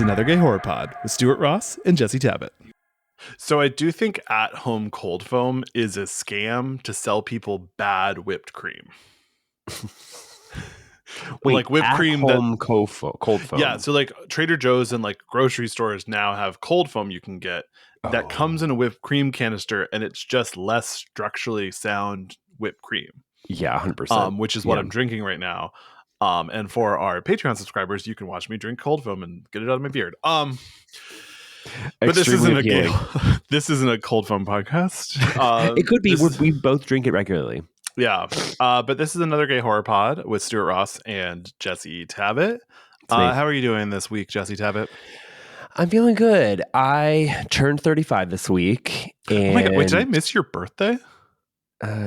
Another Gay Horror Pod with Stuart Ross and Jesse Tabert. So I do think at-home cold foam is a scam to sell people bad whipped cream. Wait, like whipped cream that cold foam. Yeah, so like Trader Joe's and like grocery stores now have cold foam you can get that comes in a whipped cream canister, and it's just less structurally sound whipped cream. Yeah, 100%. Which is what I'm drinking right now. And for our Patreon subscribers, you can watch me drink cold foam and get it out of my beard. But this isn't this isn't a cold foam podcast. It could be. We both drink it regularly. Yeah. But this is Another Gay Horror Pod with Stuart Ross and Jesse Tabert. How are you doing this week, Jesse Tabert? I'm feeling good. I turned 35 this week. And oh my God. Wait, did I miss your birthday?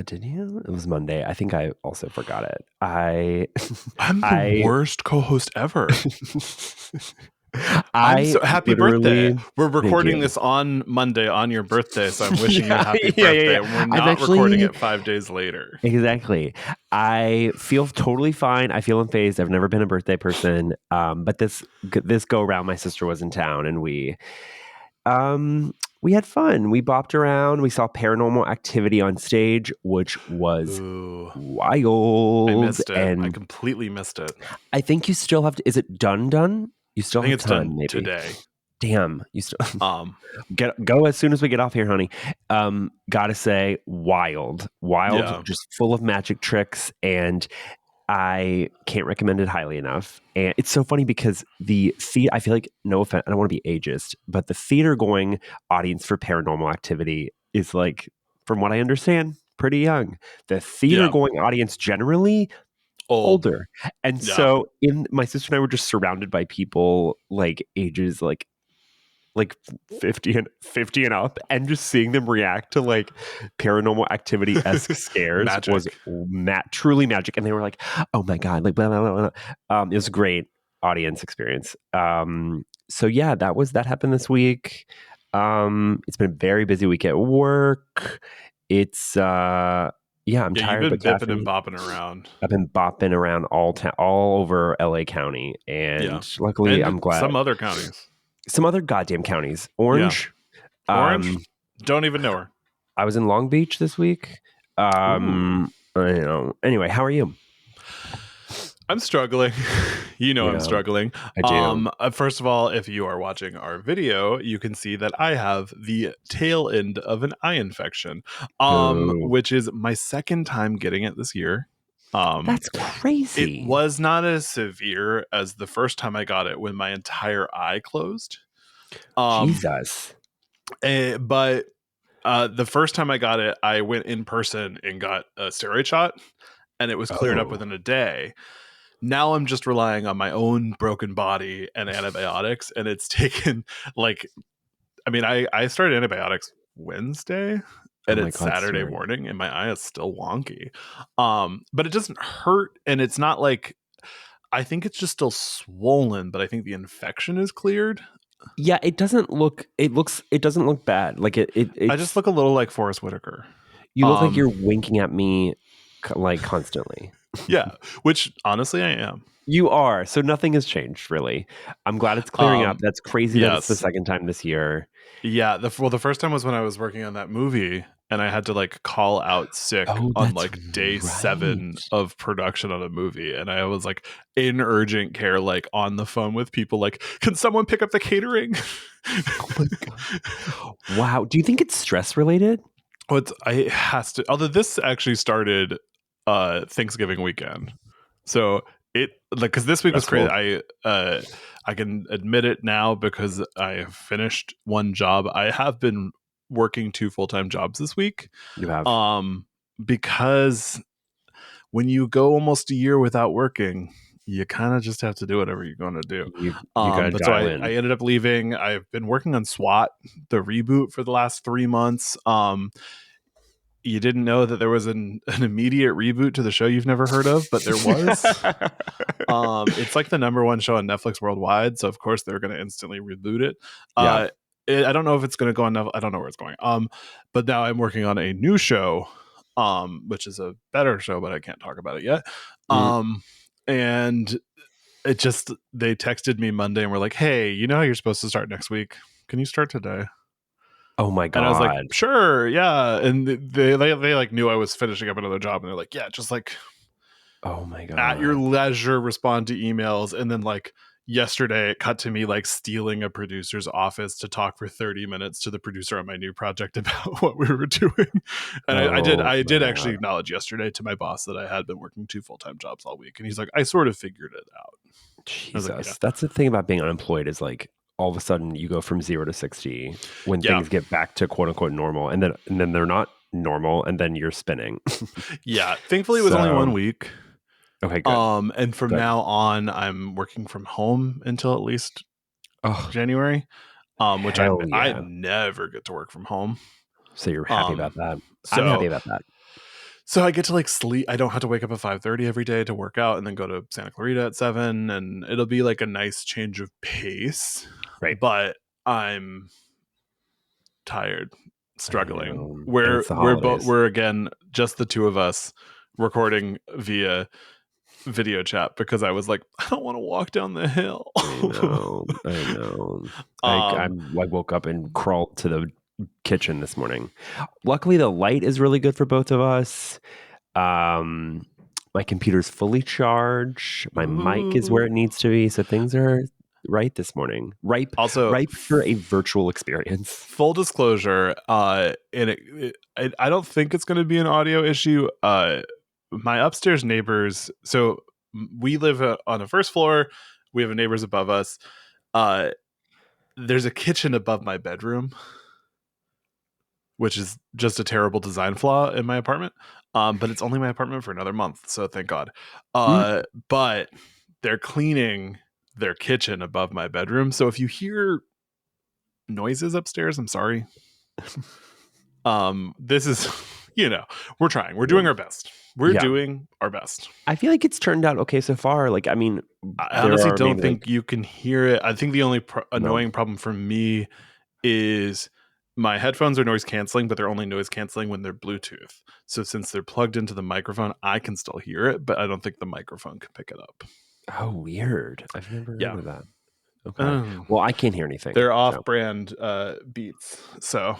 Did you? It was Monday. I think I also forgot it. I'm the worst co-host ever. I'm so happy birthday. We're recording this on Monday on your birthday, so I'm wishing you a happy birthday. And we're not recording it 5 days later. Exactly. I feel totally fine. I feel unfazed. I've never been a birthday person. But this go around, my sister was in town, and we had fun. We bopped around. We saw Paranormal Activity on stage, which was wild. I missed it. I completely missed it. I think you still have to. Is it done? You still I think have it's time, done maybe. Today. Damn. You still go as soon as we get off here, honey. Gotta say, wild, just full of magic tricks, and I can't recommend it highly enough. And it's so funny because I feel like, no offense, I don't want to be ageist, but the theater going audience for Paranormal Activity is, like, from what I understand, pretty young. The theater going audience generally older. And so my sister and I were just surrounded by people like ages like 50 and up, and just seeing them react to like Paranormal Activity-esque scares was truly magic. And they were like, oh my God, like blah, blah, blah, blah. It was a great audience experience. So yeah, that happened this week. It's been a very busy week at work. It's I'm tired. You've been bipping and bopping around. I've been bopping around all over LA County, and luckily I'm glad. Some other counties. Some other goddamn counties. Orange. Don't even know her. I was in Long Beach this week. Anyway, how are you? I'm struggling. I'm struggling. I do. First of all, if you are watching our video, you can see that I have the tail end of an eye infection, which is my second time getting it this year. That's crazy. It was not as severe as the first time I got it when my entire eye closed. Jesus. But the first time I got it, I went in person and got a steroid shot, and it was cleared up within a day. Now I'm just relying on my own broken body and antibiotics, and it's taken I started antibiotics Wednesday, and it's Saturday morning, and my eye is still wonky. But it doesn't hurt, and it's not like, I think it's just still swollen, but I think the infection is cleared. Yeah, it doesn't look bad. Like I just look a little like Forrest Whitaker. You look like you're winking at me like constantly. Yeah, which honestly I am. You are. So nothing has changed, really. I'm glad it's clearing up. That's crazy that it's the second time this year. Yeah. The first time was when I was working on that movie, and I had to like call out sick on like day 7 of production on a movie. And I was like in urgent care, like on the phone with people, like, can someone pick up the catering? Oh my God. Wow. Do you think it's stress related? It has to. Although this actually started Thanksgiving weekend, so because this week was crazy. Cool. I can admit it now because I have finished one job. I have been working 2 full-time jobs this week. You have because when you go almost a year without working, you kind of just have to do whatever you're going to do. You gotta dial in. I ended up leaving. I've been working on SWAT, the reboot, for the last 3 months. You didn't know that there was an immediate reboot to the show you've never heard of, but there was. It's like the #1 show on Netflix worldwide, so of course they're going to instantly reboot it. I don't know if it's going to go on Netflix. I don't know where it's going. But now I'm working on a new show, which is a better show, but I can't talk about it yet. And they texted me Monday and were like, hey, you know how you're supposed to start next week? Can you start today? Oh my God. And I was like, sure, yeah. And they like knew I was finishing up another job, and they're like, yeah, just like, oh my God, at your leisure, respond to emails. And then like yesterday it cut to me like stealing a producer's office to talk for 30 minutes to the producer on my new project about what we were doing. And I did actually acknowledge yesterday to my boss that I had been working 2 full-time jobs all week, and he's like, I sort of figured it out. Jesus, like, yeah. That's the thing about being unemployed is like all of a sudden you go from 0 to 60 when things get back to quote unquote normal, and then they're not normal, and then you're spinning. Yeah, thankfully it was only 1 week. Okay, good. And from now on, I'm working from home until at least January, which I never get to work from home. So you're happy about that? So, I'm happy about that. So I get to like sleep. I don't have to wake up at 5:30 every day to work out and then go to Santa Clarita at 7, and it'll be like a nice change of pace. Right, but I'm tired, struggling. We're again just the two of us recording via video chat because I was like, I don't want to walk down the hill. I know. I woke up and crawled to the kitchen this morning. Luckily, the light is really good for both of us. My computer's fully charged. My mic is where it needs to be, so things are right this morning. Ripe for a virtual experience. Full disclosure, I don't think it's going to be an audio issue. My upstairs neighbors, so we live on the first floor. We have neighbors above us. There's a kitchen above my bedroom, which is just a terrible design flaw in my apartment. But it's only my apartment for another month, so thank God. But they're cleaning their kitchen above my bedroom, so if you hear noises upstairs, I'm sorry. This is, we're trying. We're doing our best. We're doing our best. I feel like it's turned out okay so far. Like, I mean, I honestly don't think you can hear it. I think the only annoying problem for me is my headphones are noise canceling, but they're only noise canceling when they're Bluetooth. So since they're plugged into the microphone, I can still hear it, but I don't think the microphone can pick it up. Oh, weird. I've never heard of that. Okay. Well, I can't hear anything. They're off-brand Beats. So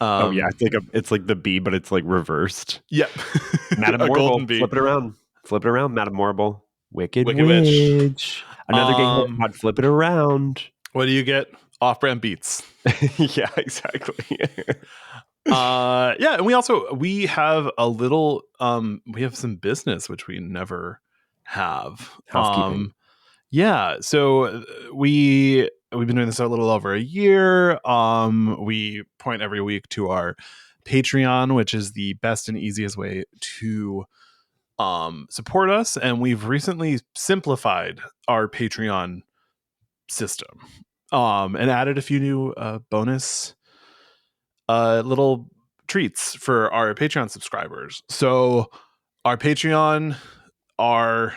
it's like the B, but it's like reversed. Yep. Madame Morrible, flip it around. Madame Morrible, Wicked Witch. Another game pod, flip it around. What do you get? Off-brand Beats. Yeah, exactly. And we have a little we have some business which we never have. Housekeeping. So we've been doing this a little over a year. We point every week to our Patreon, which is the best and easiest way to support us, and we've recently simplified our Patreon system and added a few new bonus little treats for our Patreon subscribers. So our Patreon are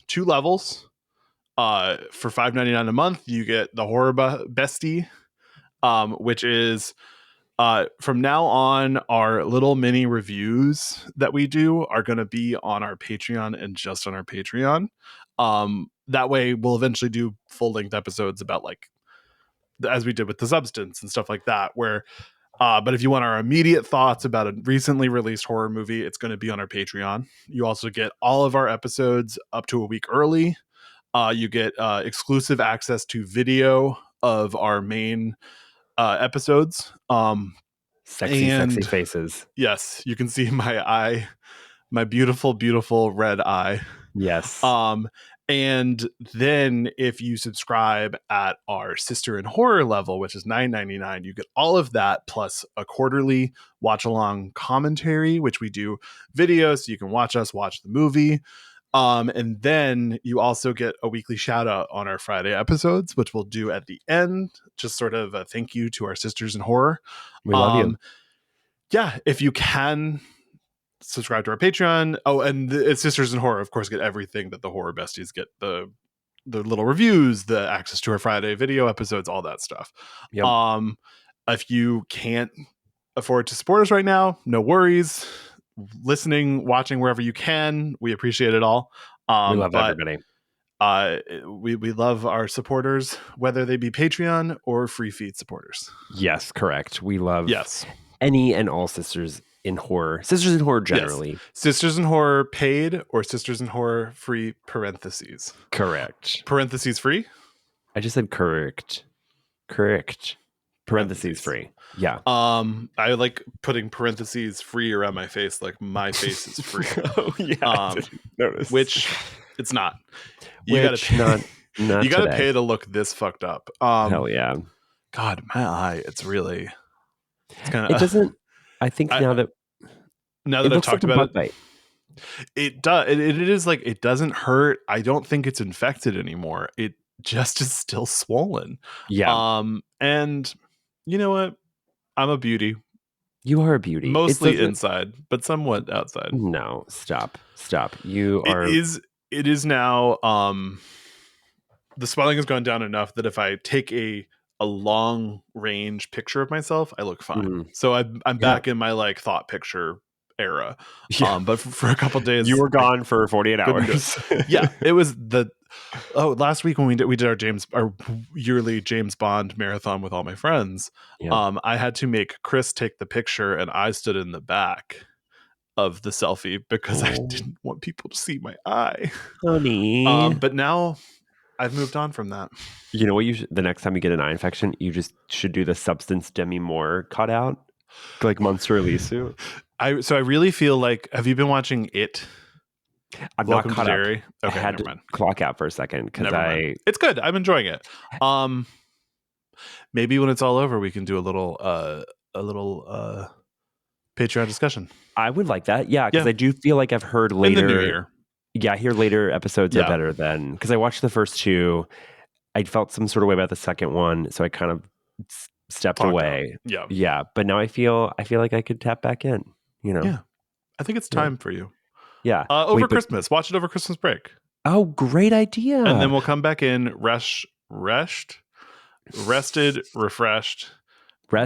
2 levels. For $5.99 a month, you get the Horror Bestie, which is from now on, our little mini reviews that we do are going to be on our Patreon and just on our Patreon. That way, we'll eventually do full-length episodes about, like, as we did with The Substance and stuff like that, where but if you want our immediate thoughts about a recently released horror movie, it's going to be on our Patreon. You also get all of our episodes up to a week early. You get exclusive access to video of our main episodes. Sexy faces. Yes, you can see my eye, my beautiful, beautiful red eye. Yes. And then if you subscribe at our Sister in Horror level, which is $9.99, you get all of that plus a quarterly watch along commentary, which we do video so you can watch us watch the movie. And then you also get a weekly shout out on our Friday episodes, which we'll do at the end, just sort of a thank you to our sisters in horror. We love you. Yeah, if you can subscribe to our Patreon. Oh, and the Sisters in Horror, of course, get everything that the Horror Besties get, the little reviews, the access to our Friday video episodes, all that stuff. Yep. If you can't afford to support us right now, no worries. Listening, watching wherever you can, we appreciate it all. We love everybody. We love our supporters, whether they be Patreon or free feed supporters. Yes, correct. We love yes any and all sisters in horror generally. Yes. Sisters in Horror paid or Sisters in Horror free parentheses. Correct. Parentheses free? I just said correct. Parentheses free. Yeah. I like putting parentheses free around my face, like my face is free. Oh yeah. I didn't notice. Which it's not. You gotta pay, not you gotta today. pay to look this fucked up. Hell yeah. God, my eye, it's kind of. It doesn't. I think now that I've talked about it, bite. It does. It is like it doesn't hurt. I don't think it's infected anymore. It just is still swollen. Yeah. And you know what? I'm a beauty. You are a beauty. Mostly inside, but somewhat outside. No, stop. You are. It is now. The swelling has gone down enough that if I take a long range picture of myself, I look fine. So I'm back in my like thought picture era. Yeah. But for a couple days, you were gone for 48 hours. Yeah, it was last week when we did our yearly James Bond marathon with all my friends. Yeah. I had to make Chris take the picture, and I stood in the back of the selfie because I didn't want people to see my eye, honey. But now I've moved on from that. You know what? The next time you get an eye infection, you just should do the Substance Demi Moore cutout, like Monster Elisu. So I really feel like. Have you been watching it? I'm Welcome not caught to Derry. Okay, I had to clock out for a second because it's good. I'm enjoying it. Maybe when it's all over, we can do a little Patreon discussion. I would like that. Yeah, because I do feel like I've heard later in the new year. Yeah, I hear later episodes are better than because I watched the first two. I felt some sort of way about the second one, so I kind of stepped away. Yeah. But now I feel like I could tap back in. You know. Yeah, I think it's time for you. Yeah. Over Christmas. Watch it over Christmas break. Oh, great idea. And then we'll come back in rested, refreshed,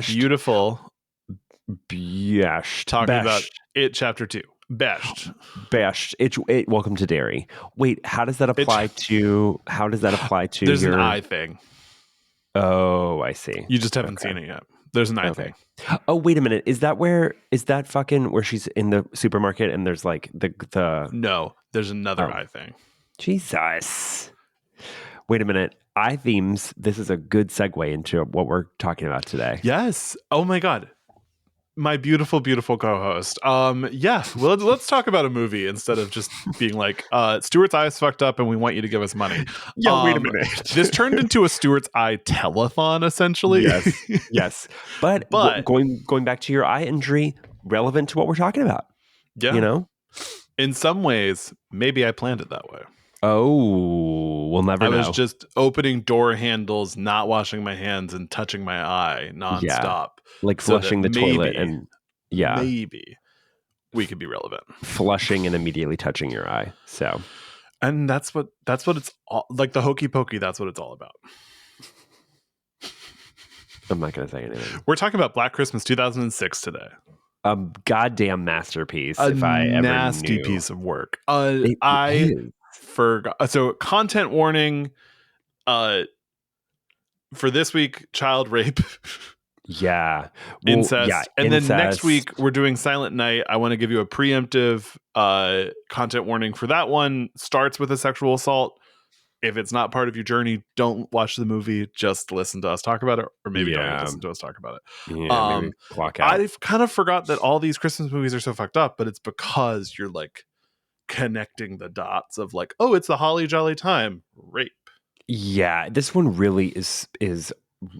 beautiful. Talking about it, chapter 2. Bashed. Welcome to Derry. Wait, how does that apply to There's an eye thing. Oh, I see. You just haven't seen it yet. There's an eye thing. Oh, wait a minute. Is that fucking where she's in the supermarket and there's like the No, there's another eye thing. Jesus. Wait a minute. Eye themes. This is a good segue into what we're talking about today. Yes. Oh my God. My beautiful, beautiful co-host. Yeah. Well, let's talk about a movie instead of just being like, Stuart's eye is fucked up and we want you to give us money. Yeah, wait a minute. This turned into a Stuart's eye telethon, essentially. Yes. But going back to your eye injury, relevant to what we're talking about. Yeah. You know? In some ways, maybe I planned it that way. Oh, we'll never know. I was just opening door handles, not washing my hands, and touching my eye nonstop. Yeah. Like flushing the toilet and maybe we could be relevant. Flushing and immediately touching your eye. So, and that's what it's all like, the hokey pokey. That's what it's all about. I'm not going to say anything. We're talking about Black Christmas 2006 today. A goddamn masterpiece. If I ever nasty piece of work. I forgot. So content warning. For this week, child rape. Yeah. Incest. And then next week, we're doing Silent Night. I want to give you a preemptive content warning for that one. Starts with a sexual assault. If it's not part of your journey, don't watch the movie. Just listen to us talk about it. Or maybe don't listen to us talk about it. Yeah, maybe clock out. I've kind of forgot that all these Christmas movies are so fucked up, but it's because you're like connecting the dots of like, oh, it's the holly jolly time. Rape. Yeah, this one really is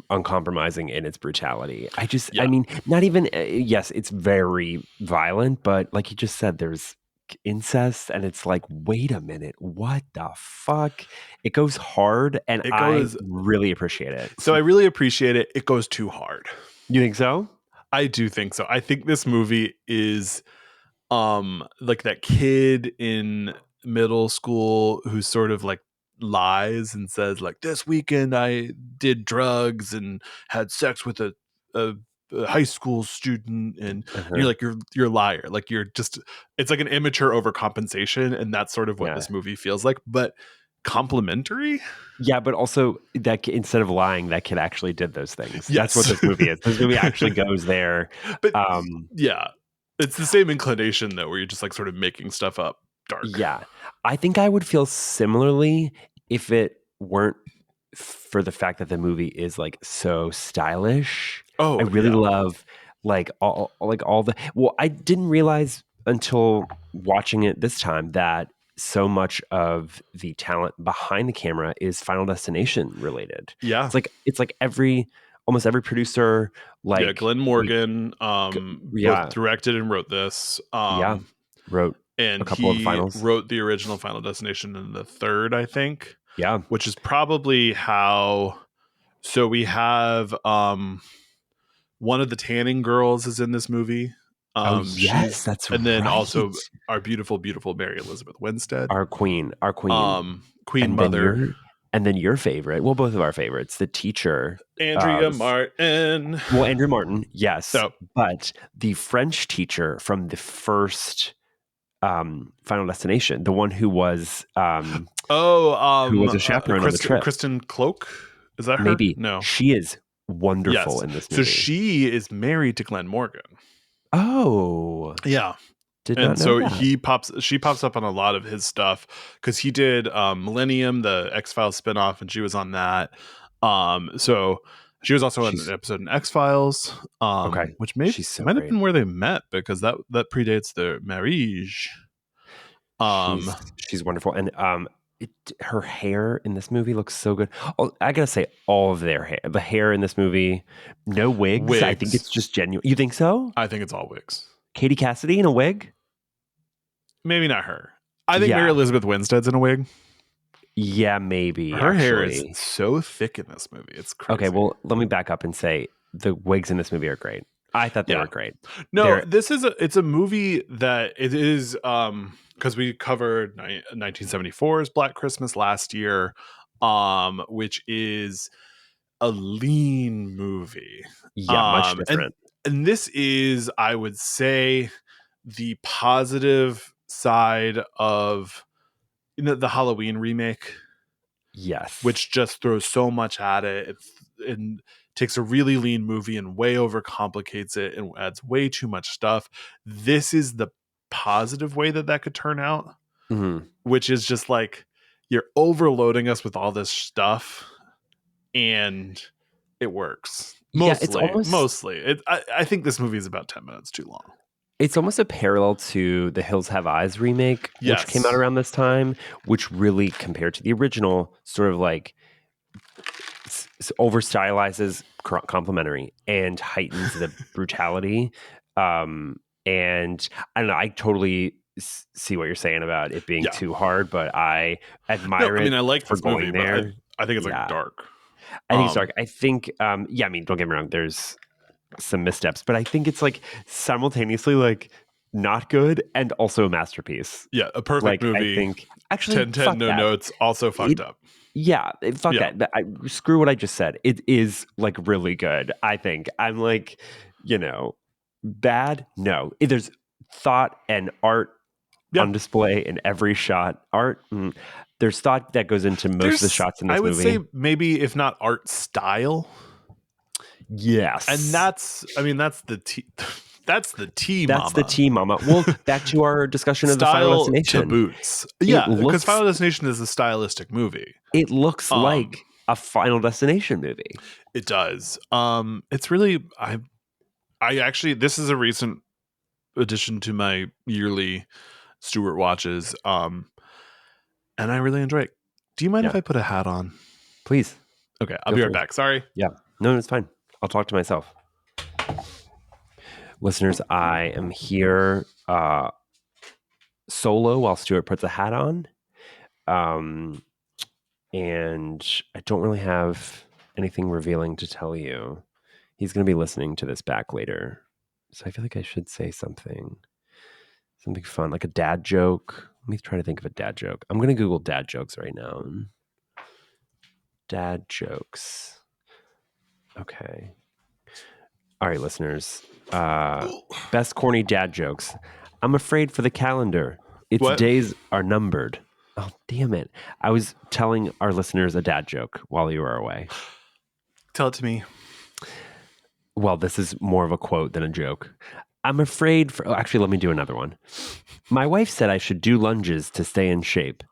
uncompromising in its brutality. I mean, not even, yes, it's very violent, but like you just said, there's incest and it's like, wait a minute, what the fuck? It goes hard and I really appreciate it. So I really appreciate it. It goes too hard. You think so? I do think so. I think this movie is like that kid in middle school who sort of like lies and says like, this weekend I did drugs and had sex with a high school student, and you're like, you're a liar. Like, you're just, it's like an immature overcompensation, and that's sort of what this movie feels like. But complimentary. Yeah, but also that instead of lying, that kid actually did those things. Yes. That's what this movie is. This movie actually goes there. But yeah, it's the same inclination though, where you're just like sort of making stuff up dark. Yeah, I think I would feel similarly if it weren't for the fact that the movie is like so stylish. Oh, I really love like all the. Well, I didn't realize until watching it this time that so much of the talent behind the camera is Final Destination related. Yeah. It's like almost every producer, like Glenn Morgan, both directed and wrote this. Wrote and a couple of the finals. Wrote the original Final Destination and the third, I think. Yeah. Which is probably how. So we have one of the tanning girls is in this movie. Yes, that's right. And then also our beautiful, beautiful Mary Elizabeth Winstead. Our queen. Queen and mother. And then your favorite. Well, both of our favorites. The teacher. Andrea Martin. Well, Andrea Martin, yes. So, but the French teacher from the first Final Destination, the one who was who was a chaperone on the trip. Kristen Cloak? Is that her? Maybe. No. She is wonderful in this movie. So she is married to Glenn Morgan. Oh. Yeah. Did not know that. She pops up on a lot of his stuff because he did Millennium, the X-Files spinoff, and she was on that. So she was also in an episode in X-Files. Which might have been where they met because that predates their marriage. She's wonderful. And her hair in this movie looks so good. Oh, I gotta say, all of their hair, the hair in this movie, no wigs. I think it's just genuine. You think so? I think it's all wigs. Katie Cassidy in a wig? Maybe not her. I think Mary Elizabeth Winstead's in a wig. Yeah, maybe. Her hair is so thick in this movie. It's crazy. Okay, well, let me back up and say the wigs in this movie are great. I thought they were great. No, it's a movie that it is because we covered 1974's Black Christmas last year, which is a lean movie. Yeah, much different. And this is, I would say, the positive side of the Halloween remake. Yes. Which just throws so much at it. And takes a really lean movie and way overcomplicates it and adds way too much stuff. This is the positive way that could turn out, which is just like you're overloading us with all this stuff and it works. Mostly. I think this movie is about 10 minutes too long. It's almost a parallel to the Hills Have Eyes remake, which came out around this time, which really, compared to the original, sort of like over stylizes complimentary and heightens the brutality. And I don't know, I totally see what you're saying about it being too hard, but I admire it. I mean, I like for this movie, going there. But I think it's like dark. I think it's dark. I think, I mean, don't get me wrong, there's some missteps, but I think it's like simultaneously like not good and also a masterpiece. Yeah, a perfect movie. I think actually 10 no notes, also fucked up. Yeah, fuck that. Screw what I just said. It is like really good. I think I'm like, bad. No, there's thought and art on display in every shot. There's thought that goes into most of the shots in this movie. I would say maybe if not art style. Yes, and that's the T. That's the T, mama. That's the T, mama. Well, back to our discussion of the Final Destination. To boots. Yeah, because Final Destination is a stylistic movie. It looks like a Final Destination movie. It does. It's really I actually, this is a recent addition to my yearly Stewart watches. And I really enjoy it. Do you mind if I put a hat on? Please. Okay, I'll be right back. Sorry. Yeah. No, it's fine. I'll talk to myself. Listeners, I am here solo while Stuart puts a hat on. And I don't really have anything revealing to tell you. He's going to be listening to this back later. So I feel like I should say something fun, like a dad joke. Let me try to think of a dad joke. I'm going to Google dad jokes right now. Dad jokes. Okay. All right, listeners. Best corny dad jokes. I'm afraid for the calendar. Its days are numbered. Oh, damn it. I was telling our listeners a dad joke while you were away. Tell it to me. Well, this is more of a quote than a joke. I'm afraid actually, let me do another one. My wife said I should do lunges to stay in shape.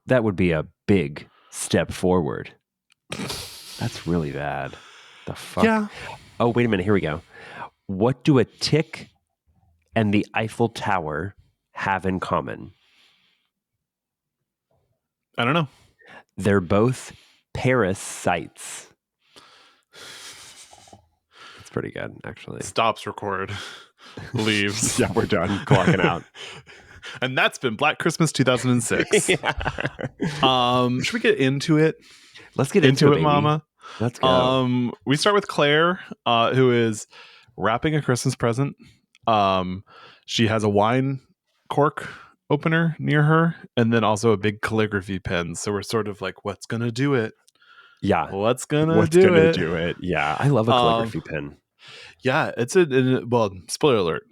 That would be a big step forward. That's really bad. The fuck? Yeah. Oh, wait a minute. Here we go. What do a tick and the Eiffel Tower have in common? I don't know. They're both parasites. That's pretty good, actually. Stops record. Leaves. Yeah, we're done. Clocking out. And that's been Black Christmas 2006. Should we get into it? Let's get into it, Mama. Let's go. We start with Claire, who is wrapping a Christmas present. She has a wine cork opener near her, and then also a big calligraphy pen. So we're sort of like, what's gonna do it? Yeah, what's gonna do it? Yeah, I love a calligraphy pen. Yeah, it's well, spoiler alert.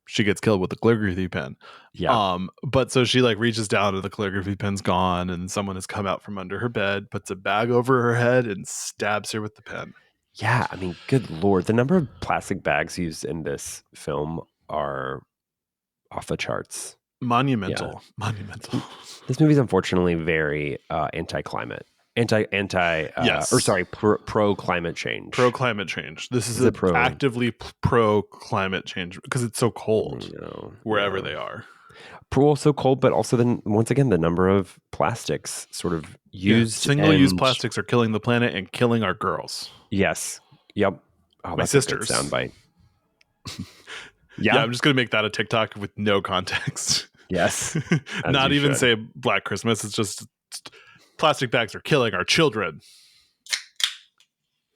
She gets killed with the calligraphy pen. Yeah. But so she like reaches down and the calligraphy pen's gone, and someone has come out from under her bed, puts a bag over her head, and stabs her with the pen. Yeah, I mean, good Lord. The number of plastic bags used in this film are off the charts. Monumental. Yeah. Monumental. This movie is unfortunately very anti-climate. Pro climate change. Pro climate change. This is actively pro climate change because it's so cold wherever they are. So cold, but also then once again the number of plastics sort of used. Single-use plastics are killing the planet and killing our girls. Yes. Yep. Oh, my sisters. Soundbite. Yeah, I'm just gonna make that a TikTok with no context. Yes. Not even say Black Christmas. It's just plastic bags are killing our children.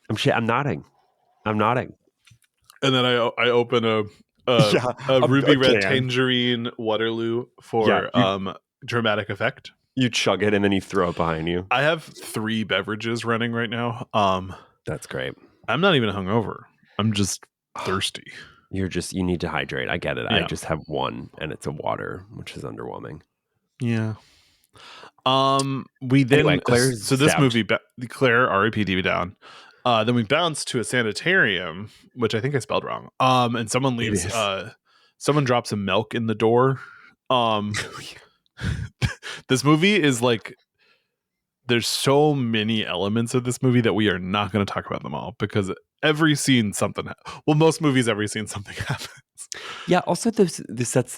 I'm nodding. And then I open a ruby red tangerine Waterloo for dramatic effect. You chug it and then you throw it behind you. I have 3 beverages running right now. That's great. I'm not even hungover. I'm just thirsty. You need to hydrate. I get it. Yeah. I just have one and it's a water, which is underwhelming. Yeah. We then anyway, Claire's so this movie Claire R.I.P. down. Then we bounce to a sanitarium, which I think I spelled wrong. And someone leaves someone drops some milk in the door. This movie is like there's so many elements of this movie that we are not going to talk about them all because every scene most movies every scene something happens. Yeah, also this sets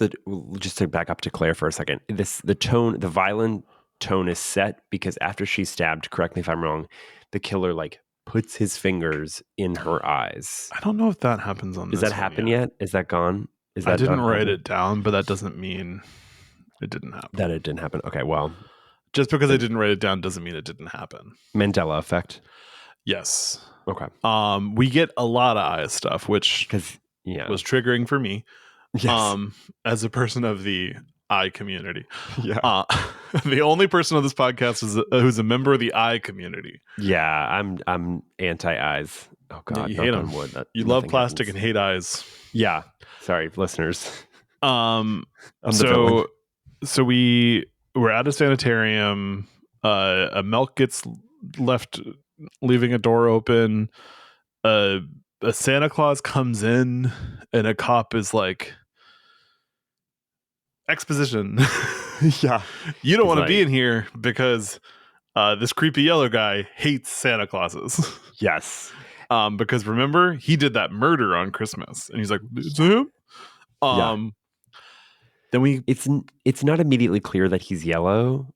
just to back up to Claire for a second. The violent tone is set because after she's stabbed, correct me if I'm wrong, the killer like puts his fingers in her eyes. I don't know if that happens on this. Does that happen yet? Is that gone? I didn't write it down, but that doesn't mean it didn't happen. That it didn't happen. Okay, well. Just because I didn't write it down doesn't mean it didn't happen. Mandela effect. Yes. Okay. We get a lot of eye stuff, which was triggering for me. Yes. As a person of the eye community. Yeah. The only person on this podcast who's a member of the eye community. Yeah, I'm anti-eyes. Oh God, you hate them. You love plastic and hate eyes. Yeah. Sorry, listeners. So we're at a sanitarium. A milk gets left, leaving a door open. A Santa Claus comes in, and a cop is like, exposition. Yeah. You don't want to be in here because this creepy yellow guy hates Santa Clauses. Yes. Because remember, he did that murder on Christmas, and he's like, "Is him?" Then it's not immediately clear that he's yellow.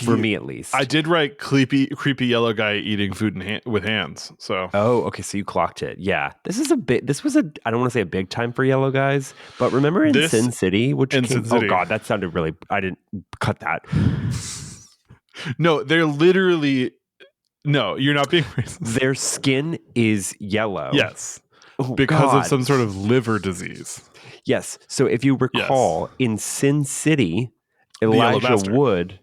For me, at least. I did write creepy yellow guy eating food with hands. So okay, so you clocked it. Yeah, this was a I don't want to say a big time for yellow guys, but remember in Sin City, oh God, that sounded really. I didn't cut that. No, they're literally. No, you're not being racist. Their skin is yellow. Yes, because of some sort of liver disease. Yes. So if you recall, in Sin City, Elijah Wood.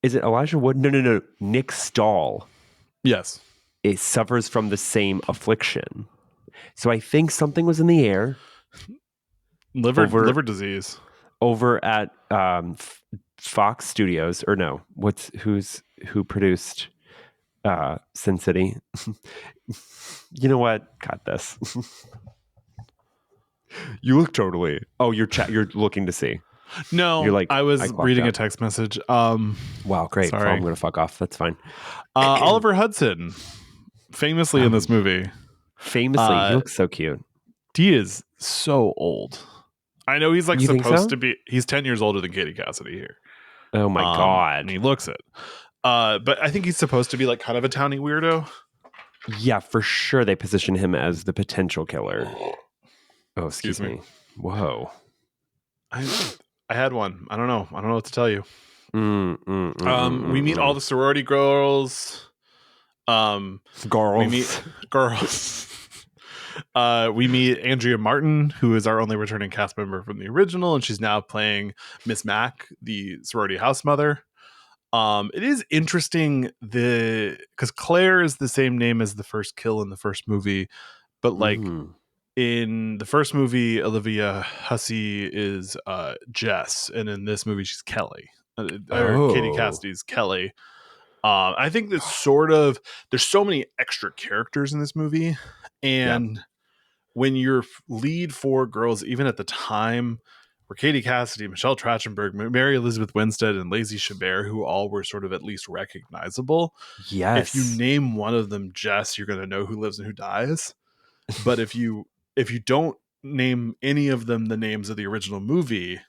Is it Elijah Wood? No. Nick Stahl. Yes. It suffers from the same affliction. So I think something was in the air. Liver disease. over at Fox Studios, or no, who produced Sin City? You know what? Got this. You look totally. Oh, you're looking to see. No, You're like, I was reading out. a text message. Wow, great. Sorry. Well, I'm going to fuck off. That's fine. Oliver Hudson, famously in this movie. Famously, he looks so cute. He is so old. I know he's like supposed to be. He's 10 years older than Katie Cassidy here. Oh my God. And he looks it. But I think he's supposed to be like kind of a towny weirdo. Yeah, for sure. They position him as the potential killer. Oh, excuse me. Whoa. I had one. I don't know what to tell you. We meet all the sorority girls. Girls. We meet girls. We meet Andrea Martin, who is our only returning cast member from the original, and she's now playing Miss Mac, the sorority house mother. It is interesting because Claire is the same name as the first kill in the first movie, but like in the first movie, Olivia Hussey is Jess, and in this movie she's Kelly. Katie Cassidy's Kelly. I think that's there's so many extra characters in this movie, and when your lead four girls, even at the time, were Katie Cassidy, Michelle Trachtenberg, Mary Elizabeth Winstead, and Lacey Chabert, who all were sort of at least recognizable. Yes. If you name one of them Jess, you're going to know who lives and who dies. But if you don't name any of them the names of the original movie,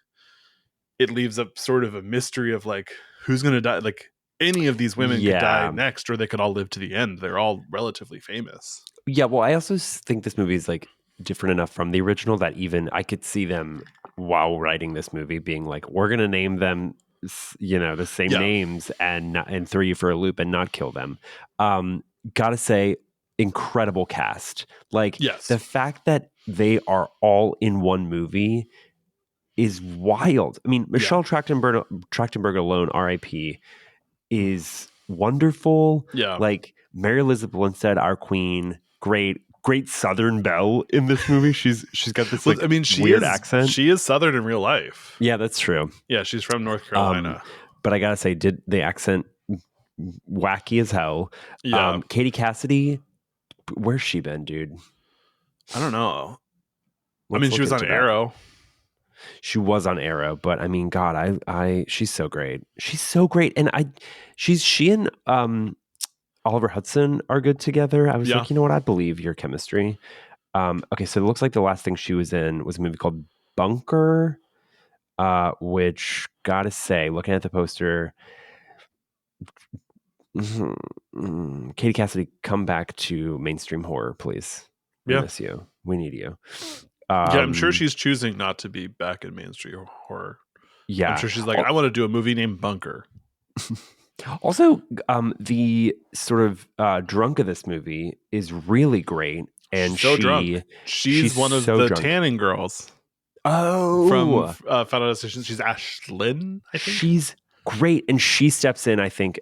it leaves up sort of a mystery of like who's going to die. Like any of these women could die next, or they could all live to the end. They're all relatively famous. Yeah, well, I also think this movie is like different enough from the original that even I could see them while writing this movie being like, we're going to name them, the same names and throw you for a loop and not kill them. Gotta say, incredible cast. Like the fact that they are all in one movie is wild. I mean, Michelle Trachtenberg alone, R.I.P., is wonderful. Yeah. Like Mary Elizabeth Winstead, our queen, great Southern belle in this movie. She's got this weird accent. She is Southern in real life. Yeah, that's true. Yeah, she's from North Carolina. But I gotta say, did the accent wacky as hell? Yeah. Katie Cassidy, where's she been, dude? I don't know. She was on Arrow. She was on Arrow, but I mean, God, she's so great. She's so great, and she and Oliver Hudson are good together. I was like, you know what? I believe your chemistry. Okay, so it looks like the last thing she was in was a movie called Bunker, which, gotta say, looking at the poster, Katie Cassidy, come back to mainstream horror, please. We miss you. We need you. I'm sure she's choosing not to be back in mainstream horror. Yeah. I'm sure she's like, I want to do a movie named Bunker. Also, the sort of drunk of this movie is really great. And drunk. She's one of the tanning girls. Oh. From Final Destination. She's Ashlyn, I think. She's great. And she steps in, I think,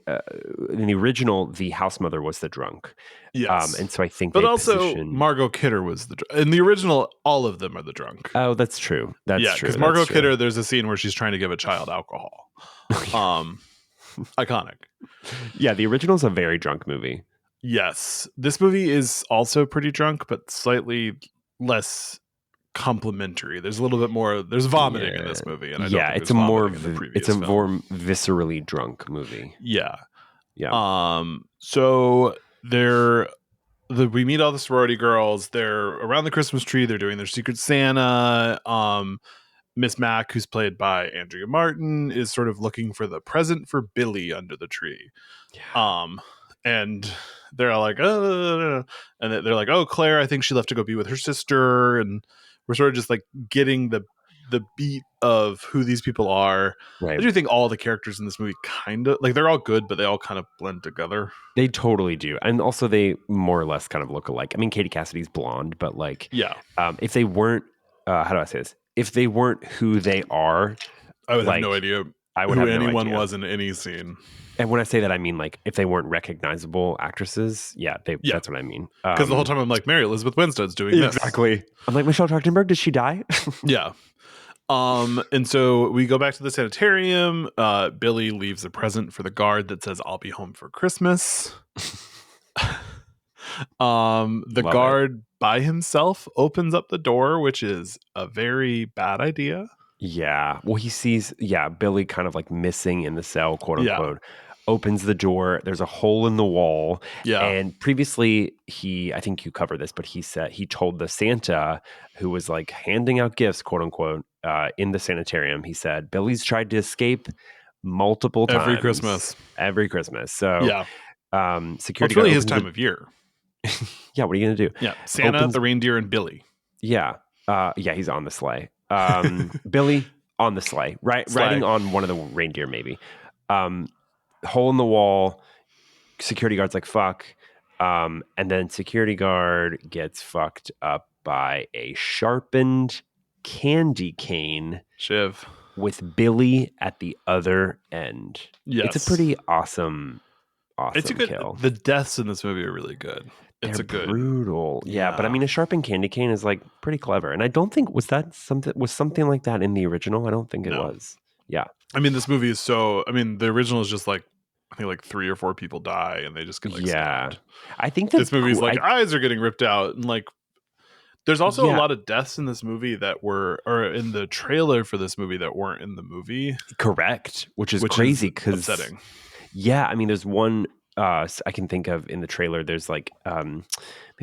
in the original, the house mother was the drunk. Yes. And so I think but also Margot Kidder was the drunk. In the original, all of them are the drunk. Oh, that's true. That's true. Because Margot Kidder, there's a scene where she's trying to give a child alcohol. Iconic. Yeah, the original is a very drunk movie. Yes. This movie is also pretty drunk, but slightly less complimentary. There's a little bit more. There's vomiting in this movie, and I don't think it's a more film. Viscerally drunk movie. Yeah. So we meet all the sorority girls. They're around the Christmas tree. They're doing their Secret Santa. Miss Mac, who's played by Andrea Martin, is sort of looking for the present for Billy under the tree. And they're like, and they're like, oh, Claire, I think she left to go be with her sister. And we're sort of just like getting the beat of who these people are. Right. I do think all the characters in this movie kind of like, they're all good, but they all kind of blend together. They totally do. And also they more or less kind of look alike. I mean, Katie Cassidy's blonde, but like, if they weren't, how do I say this? If they weren't who they are, I would have no idea who anyone was in any scene. And when I say that, I mean like if they weren't recognizable actresses, that's what I mean. Because the whole time I'm like, Mary Elizabeth Winstead's doing this. Exactly. I'm like, Michelle Trachtenberg, did she die? Yeah. And so we go back to the sanitarium. Billy leaves a present for the guard that says, "I'll be home for Christmas." The Love guard by himself opens up the door, which is a very bad idea. Yeah. Well, he sees, Billy kind of like missing in the cell, quote Yeah. unquote, opens the door. There's a hole in the wall. Yeah. And previously, I think you covered this, but he told the Santa who was like handing out gifts, quote unquote, in the sanitarium, he said, Billy's tried to escape multiple times. Every Christmas. So, yeah. Security it's really his time of year. Yeah. What are you going to do? Yeah. Santa, the reindeer, and Billy. Yeah. He's on the sleigh. Billy on the sleigh, riding on one of the reindeer, maybe. Hole in the wall. Security guard's like, fuck. And then security guard gets fucked up by a sharpened candy cane. Shiv. With Billy at the other end. Yes. It's a pretty awesome it's a good kill. The deaths in this movie are really good. They're brutal. Yeah, but I mean, a sharpened candy cane is like pretty clever. And I don't think was something like that in the original. I don't think it was. Yeah. I mean, this movie is the original is just like, I think like 3 or 4 people die and they just get like stabbed. I think this movie's eyes are getting ripped out, and like there's also a lot of deaths in this movie or in the trailer for this movie that weren't in the movie. Correct, which is crazy because upsetting. Yeah, I mean, there's one I can think of in the trailer. There's like maybe